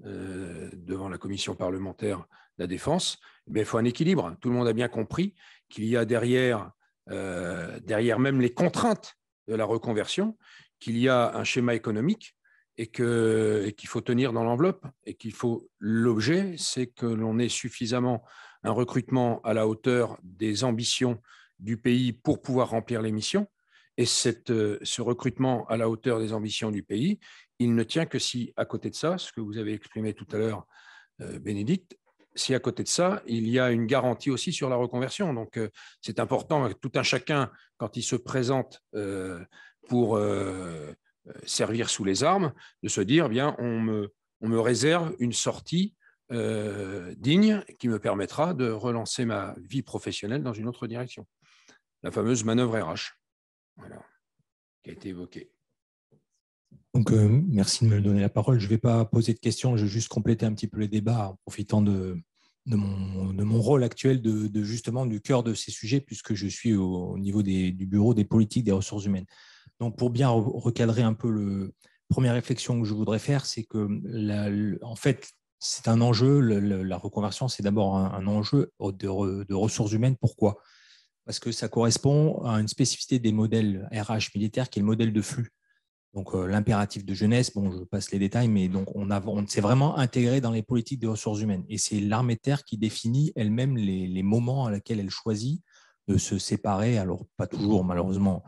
[SPEAKER 4] devant la commission parlementaire de la Défense, il faut un équilibre. Tout le monde a bien compris qu'il y a derrière même les contraintes de la reconversion, qu'il y a un schéma économique et qu'il faut tenir dans l'enveloppe et l'objet, c'est que l'on ait suffisamment un recrutement à la hauteur des ambitions du pays pour pouvoir remplir les missions. Et ce recrutement à la hauteur des ambitions du pays, il ne tient que si, à côté de ça, ce que vous avez exprimé tout à l'heure, Bénédicte, si à côté de ça, il y a une garantie aussi sur la reconversion. Donc, c'est important, tout un chacun, quand il se présente pour servir sous les armes, de se dire, bien, on me réserve une sortie digne qui me permettra de relancer ma vie professionnelle dans une autre direction. la fameuse manœuvre RH, voilà, qui a été évoquée.
[SPEAKER 9] Donc, merci de me donner la parole. Je ne vais pas poser de questions, je vais juste compléter un petit peu les débats en profitant de mon rôle actuel justement du cœur de ces sujets, puisque je suis au niveau du bureau des politiques des ressources humaines. Donc, pour bien recadrer un peu la première réflexion que je voudrais faire, c'est que en fait, c'est un enjeu, la reconversion, c'est d'abord un enjeu de ressources humaines. Pourquoi ? Parce que ça correspond à une spécificité des modèles RH militaires qui est le modèle de flux. Donc, l'impératif de jeunesse, bon, je passe les détails, mais donc on s'est vraiment intégré dans les politiques des ressources humaines. Et c'est l'armée de terre qui définit elle-même les moments à laquelle elle choisit de se séparer. Alors, pas toujours, malheureusement,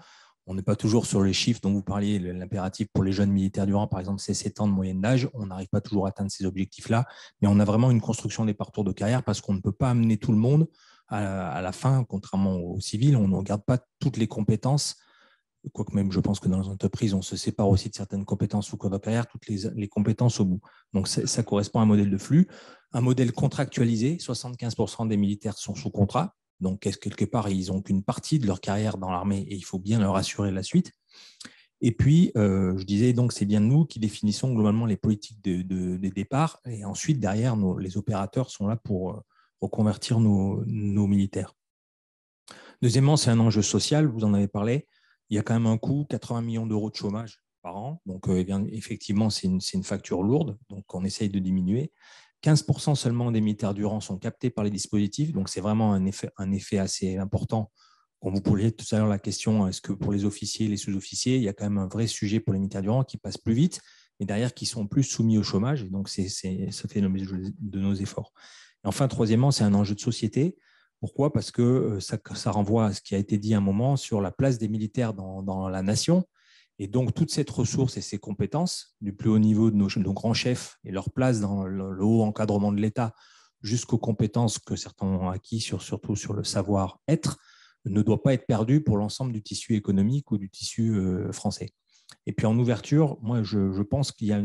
[SPEAKER 9] on n'est pas toujours sur les chiffres dont vous parliez. L'impératif pour les jeunes militaires du rang, par exemple, c'est 7 ans de moyenne d'âge. On n'arrive pas toujours à atteindre ces objectifs-là, mais on a vraiment une construction des parcours de carrière parce qu'on ne peut pas amener tout le monde à la fin, contrairement aux civils. On ne regarde pas toutes les compétences. Quoique même, je pense que dans les entreprises, on se sépare aussi de certaines compétences au cours de la carrière, toutes les compétences au bout. Donc, ça correspond à un modèle de flux, un modèle contractualisé. 75% des militaires sont sous contrat. Donc, quelque part, ils n'ont qu'une partie de leur carrière dans l'armée et il faut bien leur assurer la suite. Et puis, je disais, donc, c'est bien nous qui définissons globalement les politiques des départs. Et ensuite, derrière, les opérateurs sont là pour reconvertir nos militaires. Deuxièmement, c'est un enjeu social, vous en avez parlé. Il y a quand même un coût, 80 millions d'euros de chômage par an. Donc, effectivement, c'est une facture lourde. Donc, on essaye de diminuer. 15% seulement des militaires du rang sont captés par les dispositifs. Donc, c'est vraiment un effet assez important. Quand vous posiez tout à l'heure la question, est-ce que pour les officiers, les sous-officiers, il y a quand même un vrai sujet pour les militaires du rang qui passent plus vite, mais derrière qui sont plus soumis au chômage. Et donc, ça fait l'objet de nos efforts. Et enfin, troisièmement, c'est un enjeu de société. Pourquoi ? Parce que ça renvoie à ce qui a été dit un moment sur la place des militaires dans la nation. Et donc, toute cette ressource et ces compétences, du plus haut niveau de nos grands chefs et leur place dans le haut encadrement de l'État, jusqu'aux compétences que certains ont acquis, surtout sur le savoir-être, ne doit pas être perdue pour l'ensemble du tissu économique ou du tissu français. Et puis, en ouverture, moi, je pense qu'il y a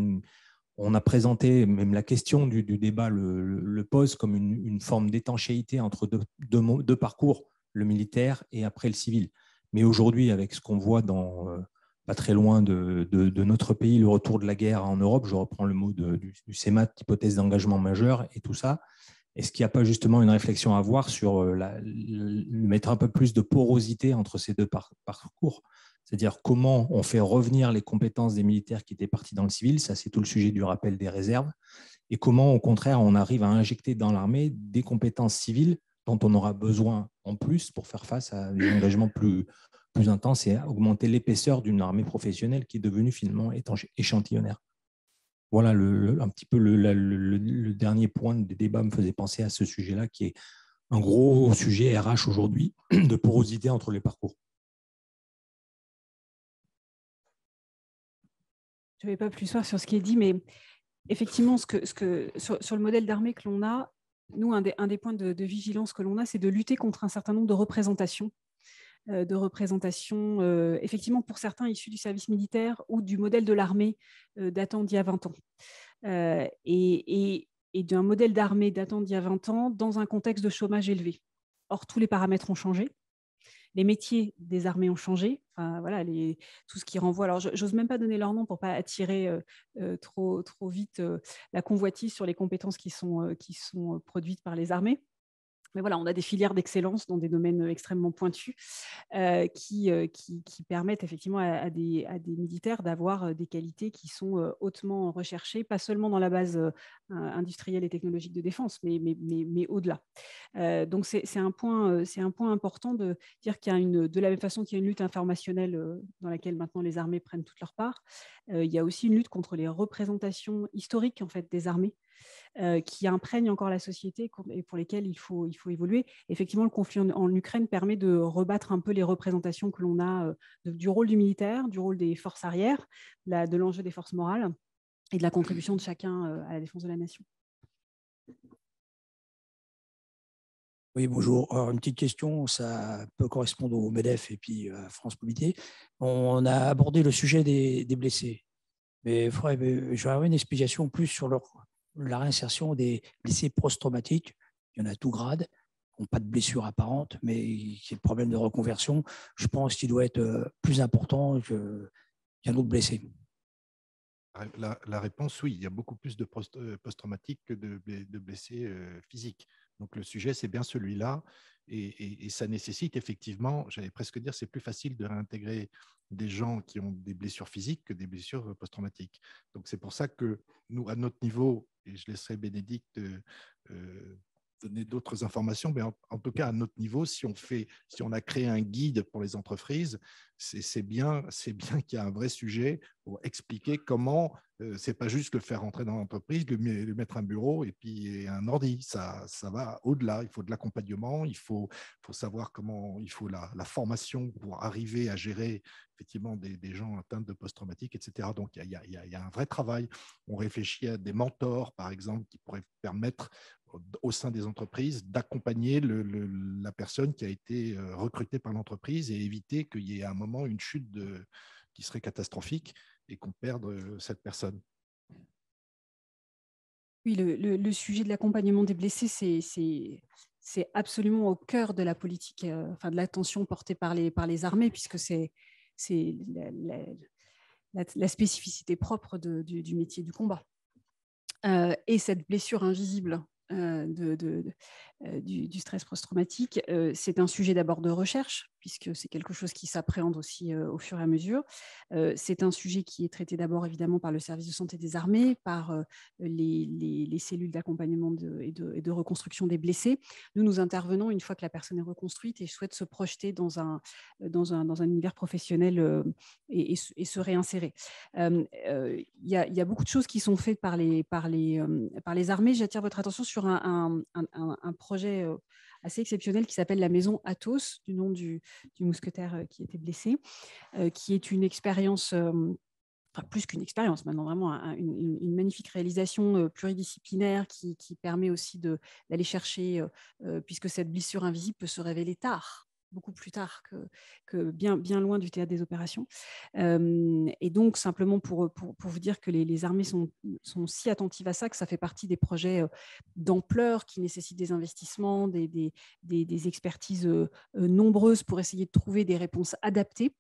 [SPEAKER 9] on a présenté, même la question du débat le pose comme une forme d'étanchéité entre deux parcours, le militaire et après le civil. Mais aujourd'hui, avec ce qu'on voit pas très loin de notre pays, le retour de la guerre en Europe, je reprends le mot du CEMAT, hypothèse d'engagement majeur et tout ça, est-ce qu'il n'y a pas justement une réflexion à avoir sur mettre un peu plus de porosité entre ces deux parcours ? C'est-à-dire comment on fait revenir les compétences des militaires qui étaient partis dans le civil, ça c'est tout le sujet du rappel des réserves, et comment au contraire on arrive à injecter dans l'armée des compétences civiles dont on aura besoin en plus pour faire face à des engagements plus intenses et à augmenter l'épaisseur d'une armée professionnelle qui est devenue finalement échantillonnaire. Voilà, un petit peu le dernier point des débats me faisait penser à ce sujet-là qui est un gros sujet RH aujourd'hui de porosité entre les parcours.
[SPEAKER 3] Je ne vais pas plus soir sur ce qui est dit, mais effectivement, sur le modèle d'armée que l'on a, nous, un des points de vigilance que l'on a, c'est de lutter contre un certain nombre de représentations, effectivement, pour certains issus du service militaire ou du modèle de l'armée datant d'il y a 20 ans. Et d'un modèle d'armée datant d'il y a 20 ans dans un contexte de chômage élevé. Or, tous les paramètres ont changé. Les métiers des armées ont changé. Enfin, voilà, tout ce qui renvoie. Alors, j'ose même pas donner leur nom pour pas attirer trop vite la convoitise sur les compétences qui sont produites par les armées. Mais voilà, on a des filières d'excellence dans des domaines extrêmement pointus qui permettent effectivement à des militaires d'avoir des qualités qui sont hautement recherchées, pas seulement dans la base industrielle et technologique de défense, mais au-delà. Donc, c'est un point important de dire qu'il y a de la même façon qu'il y a une lutte informationnelle dans laquelle maintenant les armées prennent toute leur part, il y a aussi une lutte contre les représentations historiques en fait, des armées. Qui imprègnent encore la société et pour lesquelles il faut évoluer. Effectivement, le conflit en Ukraine permet de rebattre un peu les représentations que l'on a du rôle du militaire, du rôle des forces arrières, de l'enjeu des forces morales et de la contribution de chacun à la défense de la nation.
[SPEAKER 10] Oui, bonjour. Alors, une petite question, ça peut correspondre au MEDEF et puis à France Mobilité. On a abordé le sujet des blessés, mais j'aurais une explication plus sur la réinsertion des blessés post-traumatiques. Il y en a à tout grade. n'ont pas de blessure apparente, mais c'est le problème de reconversion, je pense qu'il doit être plus important qu'un autre blessé.
[SPEAKER 5] La réponse, oui, il y a beaucoup plus de post-traumatiques que de blessés physiques. Donc le sujet, c'est bien celui-là. Et ça nécessite effectivement, j'allais presque dire, c'est plus facile de réintégrer des gens qui ont des blessures physiques que des blessures post-traumatiques. Donc c'est pour ça que nous, à notre niveau, et je laisserai Bénédicte donner d'autres informations, mais en tout cas, à notre niveau, si on a créé un guide pour les entreprises, c'est bien qu'il y a un vrai sujet pour expliquer comment, c'est pas juste le faire rentrer dans l'entreprise, lui mettre un bureau et puis un ordi. Ça va au-delà. Il faut de l'accompagnement, il faut savoir comment, il faut la formation pour arriver à gérer effectivement des gens atteints de post-traumatique, etc. Donc, il y a un vrai travail. On réfléchit à des mentors, par exemple, qui pourraient permettre au sein des entreprises d'accompagner la personne qui a été recrutée par l'entreprise et éviter qu'il y ait à un moment une chute qui serait catastrophique et qu'on perde cette personne.
[SPEAKER 3] Oui, le sujet de l'accompagnement des blessés, c'est absolument au cœur de la politique, enfin de l'attention portée par les armées, puisque c'est la spécificité propre du métier du combat. Et cette blessure invisible du stress post-traumatique, c'est un sujet d'abord de recherche, puisque c'est quelque chose qui s'appréhende aussi au fur et à mesure. C'est un sujet qui est traité d'abord évidemment par le service de santé des armées, par les cellules d'accompagnement et de reconstruction des blessés. Nous intervenons une fois que la personne est reconstruite et souhaite se projeter dans un univers professionnel et se réinsérer. Il y a beaucoup de choses qui sont faites par les armées. J'attire votre attention sur un projet assez exceptionnel qui s'appelle la maison Athos, du nom du mousquetaire qui était blessé, qui est une expérience, enfin plus qu'une expérience, maintenant vraiment une magnifique réalisation pluridisciplinaire qui permet aussi d'aller chercher, puisque cette blessure invisible peut se révéler tard, beaucoup plus tard que bien loin du théâtre des opérations. Et donc, simplement pour vous dire que les armées sont si attentives à ça, que ça fait partie des projets d'ampleur qui nécessitent des investissements, des expertises nombreuses pour essayer de trouver des réponses adaptées.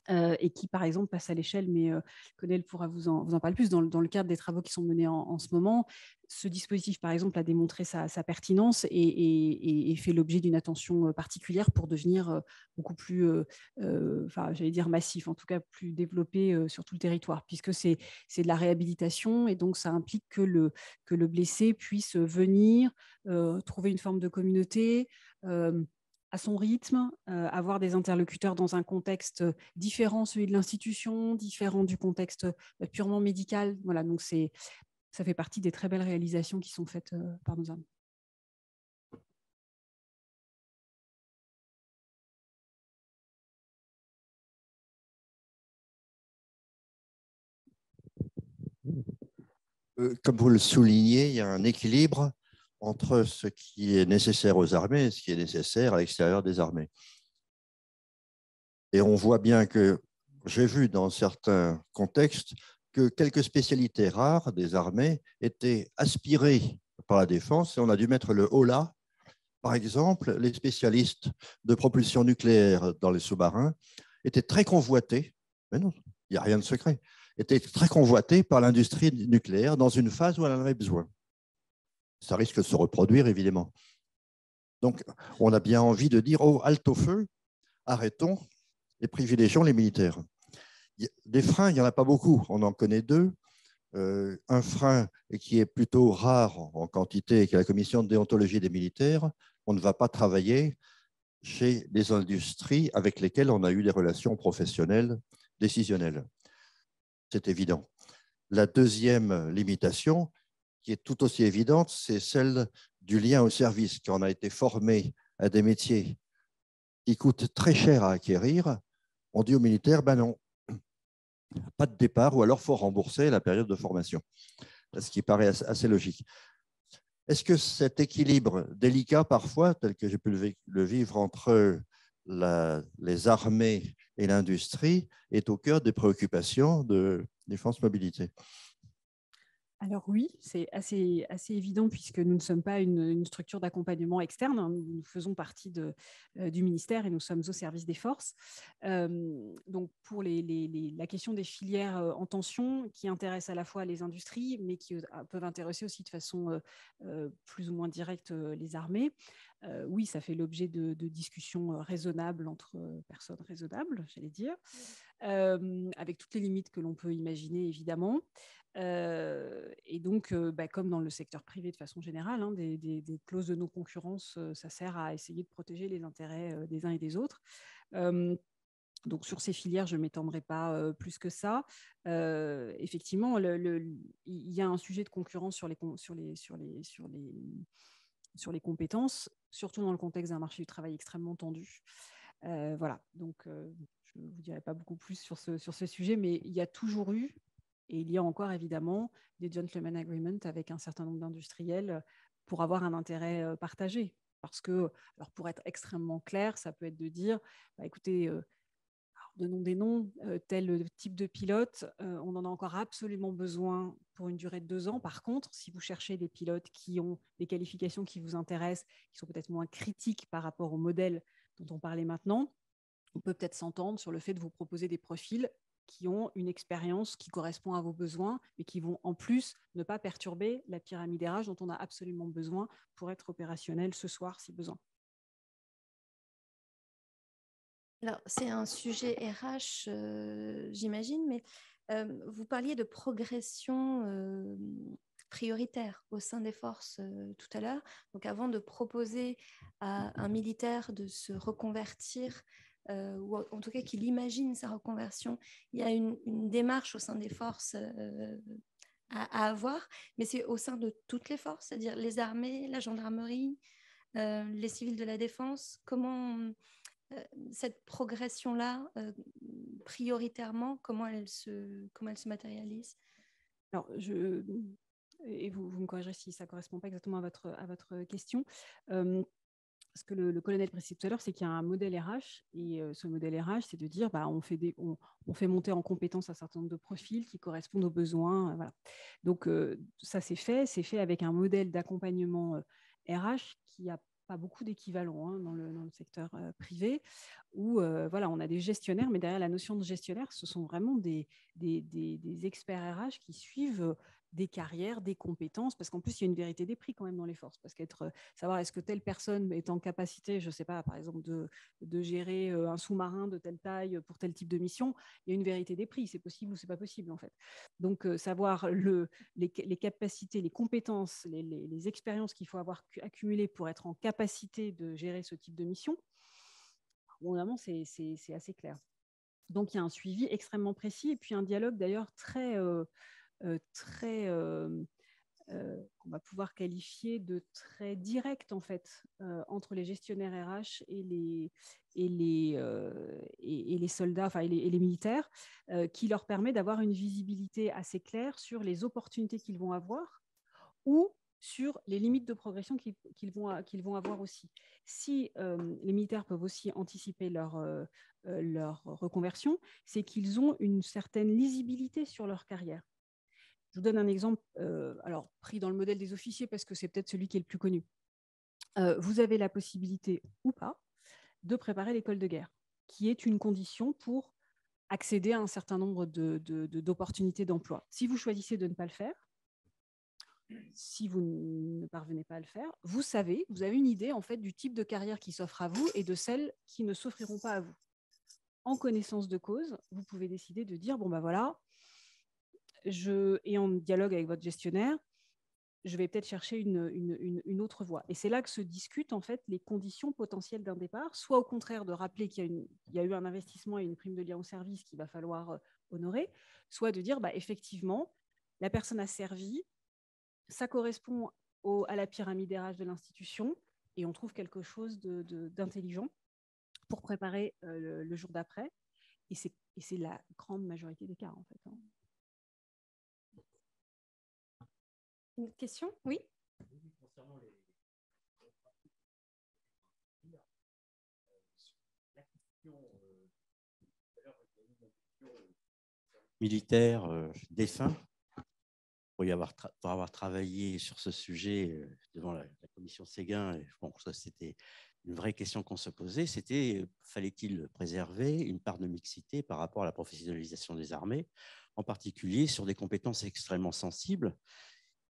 [SPEAKER 3] Et qui, par exemple, passe à l'échelle, mais Colonel pourra vous en parler plus, dans le cadre des travaux qui sont menés en ce moment. Ce dispositif, par exemple, a démontré sa pertinence et fait l'objet d'une attention particulière pour devenir beaucoup plus, j'allais dire massif, en tout cas plus développé sur tout le territoire, puisque c'est de la réhabilitation, et donc ça implique que le blessé puisse venir trouver une forme de communauté, à son rythme, avoir des interlocuteurs dans un contexte différent, celui de l'institution, différent du contexte purement médical. Voilà, donc ça fait partie des très belles réalisations qui sont faites par nos armées.
[SPEAKER 6] Comme vous le soulignez, il y a un équilibre entre ce qui est nécessaire aux armées et ce qui est nécessaire à l'extérieur des armées. Et on voit bien que, j'ai vu dans certains contextes, que quelques spécialités rares des armées étaient aspirées par la défense et on a dû mettre le haut là. Par exemple, les spécialistes de propulsion nucléaire dans les sous-marins étaient très convoités, mais non, il n'y a rien de secret, étaient très convoités par l'industrie nucléaire dans une phase où elle en avait besoin. Ça risque de se reproduire, évidemment. Donc, on a bien envie de dire, oh, halte au feu, arrêtons et privilégions les militaires. Des freins, il n'y en a pas beaucoup, on en connaît deux. Un frein qui est plutôt rare en quantité, qui est la commission de déontologie des militaires. On ne va pas travailler chez des industries avec lesquelles on a eu des relations professionnelles décisionnelles. C'est évident. La deuxième limitation, qui est tout aussi évidente, c'est celle du lien au service, qui en a été formé à des métiers qui coûtent très cher à acquérir. On dit aux militaires, ben non, pas de départ, ou alors il faut rembourser la période de formation, ce qui paraît assez logique. Est-ce que cet équilibre délicat parfois, tel que j'ai pu le vivre entre les armées et l'industrie, est au cœur des préoccupations de Défense Mobilité?
[SPEAKER 3] Alors oui, c'est assez évident puisque nous ne sommes pas une structure d'accompagnement externe. Hein. Nous faisons partie du ministère et nous sommes au service des forces. Donc pour la question des filières en tension qui intéressent à la fois les industries mais qui peuvent intéresser aussi de façon plus ou moins directe les armées, oui, ça fait l'objet de discussions raisonnables entre personnes raisonnables, j'allais dire, avec toutes les limites que l'on peut imaginer évidemment. Et donc, comme dans le secteur privé de façon générale, hein, des clauses de non-concurrence, ça sert à essayer de protéger les intérêts des uns et des autres. Donc, sur ces filières, je ne m'étendrai pas plus que ça. Effectivement, il y a un sujet de concurrence sur les compétences, surtout dans le contexte d'un marché du travail extrêmement tendu. Voilà, donc je ne vous dirai pas beaucoup plus sur ce sujet, mais il y a toujours eu, et il y a encore évidemment, des gentleman agreements avec un certain nombre d'industriels pour avoir un intérêt partagé. Parce que, alors pour être extrêmement clair, ça peut être de dire, bah, écoutez, donnons des noms, tel type de pilote, on en a encore absolument besoin pour une durée de 2 ans. Par contre, si vous cherchez des pilotes qui ont des qualifications qui vous intéressent, qui sont peut-être moins critiques par rapport au modèle dont on parlait maintenant, on peut peut-être s'entendre sur le fait de vous proposer des profils qui ont une expérience qui correspond à vos besoins, mais qui vont en plus ne pas perturber la pyramide RH dont on a absolument besoin pour être opérationnel ce soir si besoin.
[SPEAKER 2] Alors, c'est un sujet RH, j'imagine, mais vous parliez de progression prioritaire au sein des forces tout à l'heure. Donc, avant de proposer à un militaire de se reconvertir, ou en tout cas qu'il imagine sa reconversion, il y a une démarche au sein des forces à avoir, mais c'est au sein de toutes les forces, c'est-à-dire les armées, la gendarmerie, les civils de la défense. Comment cette progression-là, prioritairement, comment elle se matérialise?
[SPEAKER 3] Alors, et vous me corrigerez si ça ne correspond pas exactement à votre question. Ce que le colonel précisait tout à l'heure, c'est qu'il y a un modèle RH, et ce modèle RH, c'est de dire bah, on fait monter en compétence un certain nombre de profils qui correspondent aux besoins. Voilà. Donc, ça, c'est fait avec un modèle d'accompagnement RH qui a pas beaucoup d'équivalents hein, dans le secteur privé, où voilà, on a des gestionnaires, mais derrière la notion de gestionnaire, ce sont vraiment des experts RH qui suivent des carrières, des compétences, parce qu'en plus, il y a une vérité des prix quand même dans les forces, parce savoir est-ce que telle personne est en capacité, je ne sais pas, par exemple, de gérer un sous-marin de telle taille pour tel type de mission, il y a une vérité des prix, c'est possible ou c'est pas possible en fait. Donc, savoir les capacités, les compétences, les expériences qu'il faut avoir accumulées pour être en capacité de gérer ce type de mission, bon, vraiment, c'est assez clair. Donc, il y a un suivi extrêmement précis et puis un dialogue d'ailleurs très qu'on va pouvoir qualifier de très direct en fait entre les gestionnaires RH et les soldats, enfin et les militaires, qui leur permet d'avoir une visibilité assez claire sur les opportunités qu'ils vont avoir ou sur les limites de progression qu'ils vont avoir aussi. Si les militaires peuvent aussi anticiper leur reconversion, c'est qu'ils ont une certaine lisibilité sur leur carrière. Je vous donne un exemple, alors pris dans le modèle des officiers parce que c'est peut-être celui qui est le plus connu. Vous avez la possibilité ou pas de préparer l'école de guerre, qui est une condition pour accéder à un certain nombre d'opportunités d'emploi. Si vous choisissez de ne pas le faire, si vous ne parvenez pas à le faire, vous avez une idée en fait du type de carrière qui s'offre à vous et de celles qui ne s'offriront pas à vous. En connaissance de cause, vous pouvez décider de dire bon ben voilà, et en dialogue avec votre gestionnaire, je vais peut-être chercher une autre voie. Et c'est là que se discutent en fait les conditions potentielles d'un départ, soit au contraire de rappeler qu'il y a eu un investissement et une prime de lien au service qu'il va falloir honorer, soit de dire bah, effectivement, la personne a servi, ça correspond à la pyramide RH de l'institution, et on trouve quelque chose d'intelligent pour préparer le jour d'après. Et c'est la grande majorité des cas en fait. Hein.
[SPEAKER 2] Une question? Oui.
[SPEAKER 6] Concernant la question militaire défunt, pour avoir travaillé sur ce sujet devant la commission Séguin, et bon, ça c'était une vraie question qu'on se posait, c'était fallait-il préserver une part de mixité par rapport à la professionnalisation des armées, en particulier sur des compétences extrêmement sensibles.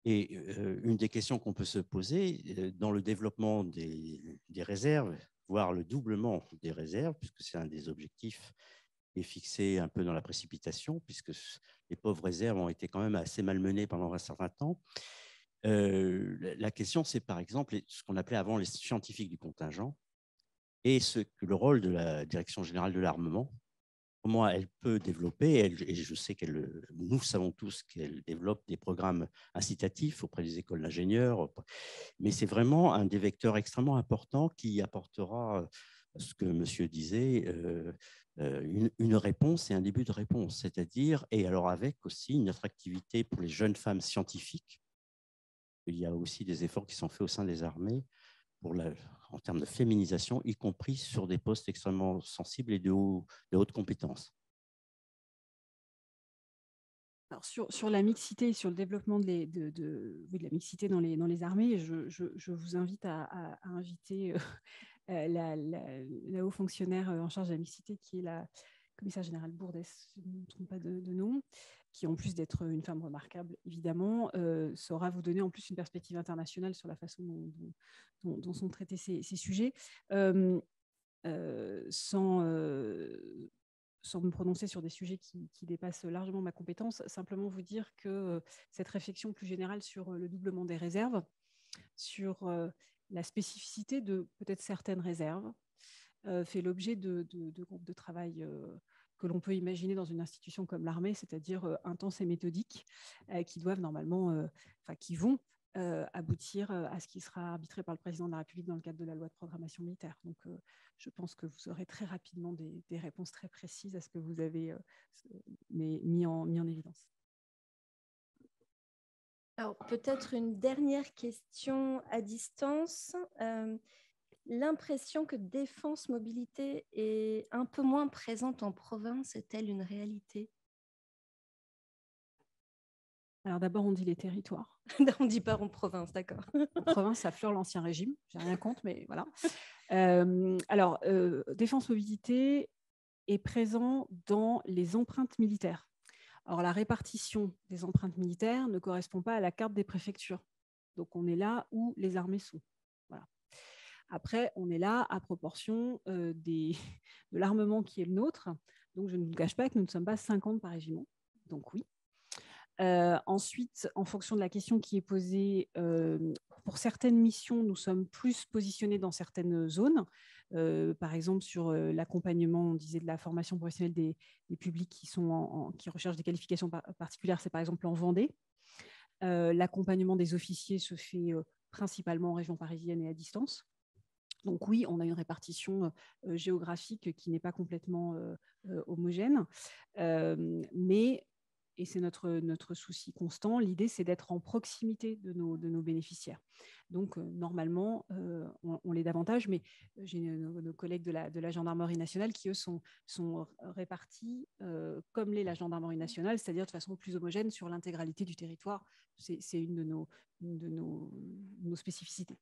[SPEAKER 6] Et une des questions qu'on peut se poser dans le développement des réserves, voire le doublement des réserves, puisque c'est un des objectifs qui est fixé un peu dans la précipitation, puisque les pauvres réserves ont été quand même assez malmenées pendant un certain temps. La question, c'est par exemple ce qu'on appelait avant les scientifiques du contingent et le rôle de la Direction générale de l'armement, comment elle peut développer, et je sais nous savons tous qu'elle développe des programmes incitatifs auprès des écoles d'ingénieurs, mais c'est vraiment un des vecteurs extrêmement importants qui apportera ce que monsieur disait, une réponse et un début de réponse, c'est-à-dire, et alors avec aussi une attractivité pour les jeunes femmes scientifiques. Il y a aussi des efforts qui sont faits au sein des armées en termes de féminisation, y compris sur des postes extrêmement sensibles et de hautes compétences.
[SPEAKER 3] Alors sur la mixité, sur le développement de la mixité dans les armées, je vous invite à inviter la haut fonctionnaire en charge de la mixité, qui est la commissaire générale Bourdès, si je ne me trompe pas de nom, qui, en plus d'être une femme remarquable, évidemment, saura vous donner en plus une perspective internationale sur la façon dont sont traités ces sujets. Sans me prononcer sur des sujets qui dépassent largement ma compétence, simplement vous dire que cette réflexion plus générale sur le doublement des réserves, sur la spécificité de peut-être certaines réserves, fait l'objet de groupes de travail que l'on peut imaginer dans une institution comme l'armée, c'est-à-dire intenses et méthodiques, qui doivent normalement, qui vont aboutir à ce qui sera arbitré par le président de la République dans le cadre de la loi de programmation militaire. Donc, je pense que vous aurez très rapidement des réponses très précises à ce que vous avez mis en évidence.
[SPEAKER 2] Alors, peut-être une dernière question à distance. L'impression que Défense Mobilité est un peu moins présente en province est-elle une réalité?
[SPEAKER 3] Alors d'abord, on dit les territoires.
[SPEAKER 2] On ne dit pas en province, d'accord.
[SPEAKER 3] En province, ça fleure l'Ancien Régime. Je n'ai rien contre, mais voilà. Défense Mobilité est présent dans les empreintes militaires. Alors, la répartition des empreintes militaires ne correspond pas à la carte des préfectures. Donc, on est là où les armées sont. Voilà. Après, on est là à proportion de l'armement qui est le nôtre. Donc, je ne vous cache pas que nous ne sommes pas 50 par régiment. Donc, oui. Ensuite, en fonction de la question qui est posée, pour certaines missions, nous sommes plus positionnés dans certaines zones. Par exemple, sur l'accompagnement, on disait de la formation professionnelle des publics qui recherchent des qualifications particulières, c'est par exemple en Vendée. L'accompagnement des officiers se fait principalement en région parisienne et à distance. Donc oui, on a une répartition géographique qui n'est pas complètement homogène, mais, et c'est notre souci constant, l'idée c'est d'être en proximité de nos bénéficiaires. Donc normalement, on l'est davantage, mais j'ai nos collègues de la gendarmerie nationale qui, eux, sont répartis comme l'est la gendarmerie nationale, c'est-à-dire de façon plus homogène sur l'intégralité du territoire. C'est une de nos spécificités.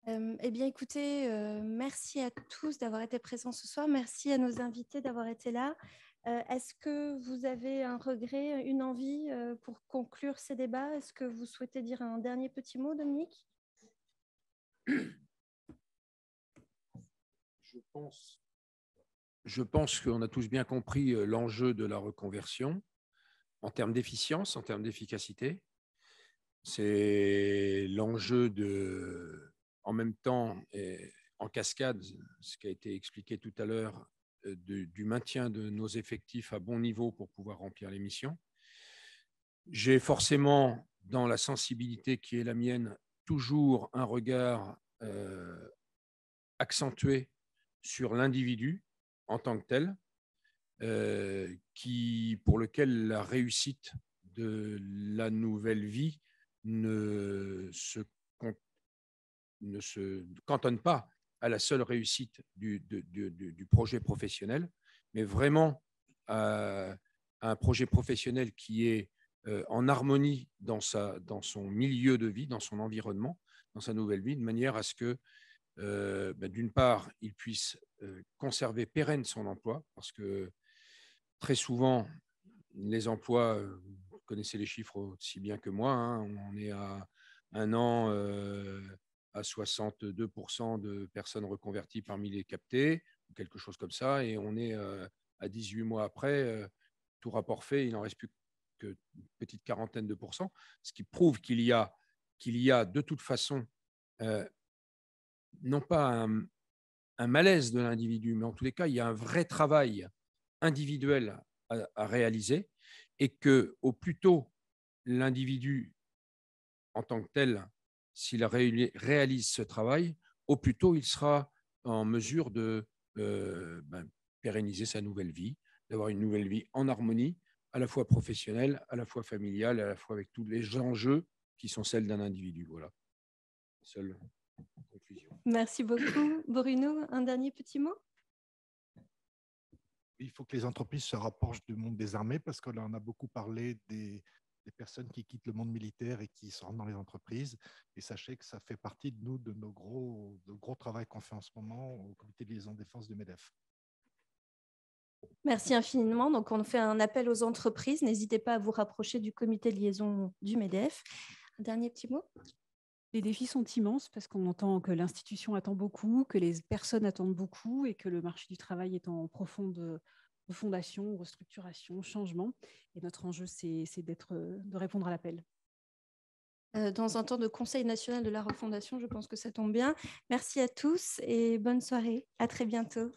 [SPEAKER 2] Eh bien, écoutez, merci à tous d'avoir été présents ce soir. Merci à nos invités d'avoir été là. Est-ce que vous avez un regret, une envie pour conclure ces débats? Est-ce que vous souhaitez dire un dernier petit mot, Dominique?
[SPEAKER 4] Je pense qu'on a tous bien compris l'enjeu de la reconversion en termes d'efficience, en termes d'efficacité. C'est l'enjeu en même temps, et en cascade, ce qui a été expliqué tout à l'heure, du maintien de nos effectifs à bon niveau pour pouvoir remplir les missions. J'ai forcément, dans la sensibilité qui est la mienne, toujours un regard accentué sur l'individu en tant que tel, pour lequel la réussite de la nouvelle vie ne se cantonne pas à la seule réussite du projet professionnel, mais vraiment à un projet professionnel qui est en harmonie dans son milieu de vie, dans son environnement, dans sa nouvelle vie, de manière à ce que, d'une part, il puisse conserver pérenne son emploi, parce que très souvent, les emplois, vous connaissez les chiffres aussi bien que moi, hein, on est à un an à 62% de personnes reconverties parmi les captés, ou quelque chose comme ça, et on est à 18 mois après, tout rapport fait, il n'en reste plus qu'une petite quarantaine de pourcents, ce qui prouve qu'il y a de toute façon, non pas un malaise de l'individu, mais en tous les cas, il y a un vrai travail individuel à réaliser, et que au plus tôt l'individu en tant que tel, s'il réalise ce travail, au plus tôt il sera en mesure de pérenniser sa nouvelle vie, d'avoir une nouvelle vie en harmonie, à la fois professionnelle, à la fois familiale, à la fois avec tous les enjeux qui sont celles d'un individu. Voilà. Seule conclusion.
[SPEAKER 2] Merci beaucoup. Bruno, un dernier petit mot?
[SPEAKER 5] Il faut que les entreprises se rapprochent du monde des armées, parce que là, on a beaucoup parlé des personnes qui quittent le monde militaire et qui sont dans les entreprises. Et sachez que ça fait partie de nos gros travail qu'on fait en ce moment au comité de liaison défense du MEDEF.
[SPEAKER 2] Merci infiniment. Donc, on fait un appel aux entreprises. N'hésitez pas à vous rapprocher du comité de liaison du MEDEF. Un dernier petit mot?
[SPEAKER 3] Les défis sont immenses parce qu'on entend que l'institution attend beaucoup, que les personnes attendent beaucoup et que le marché du travail est en profonde refondation, restructuration, changement. Et notre enjeu, c'est de répondre à l'appel.
[SPEAKER 2] Dans un temps de Conseil national de la refondation, je pense que ça tombe bien. Merci à tous et bonne soirée. À très bientôt.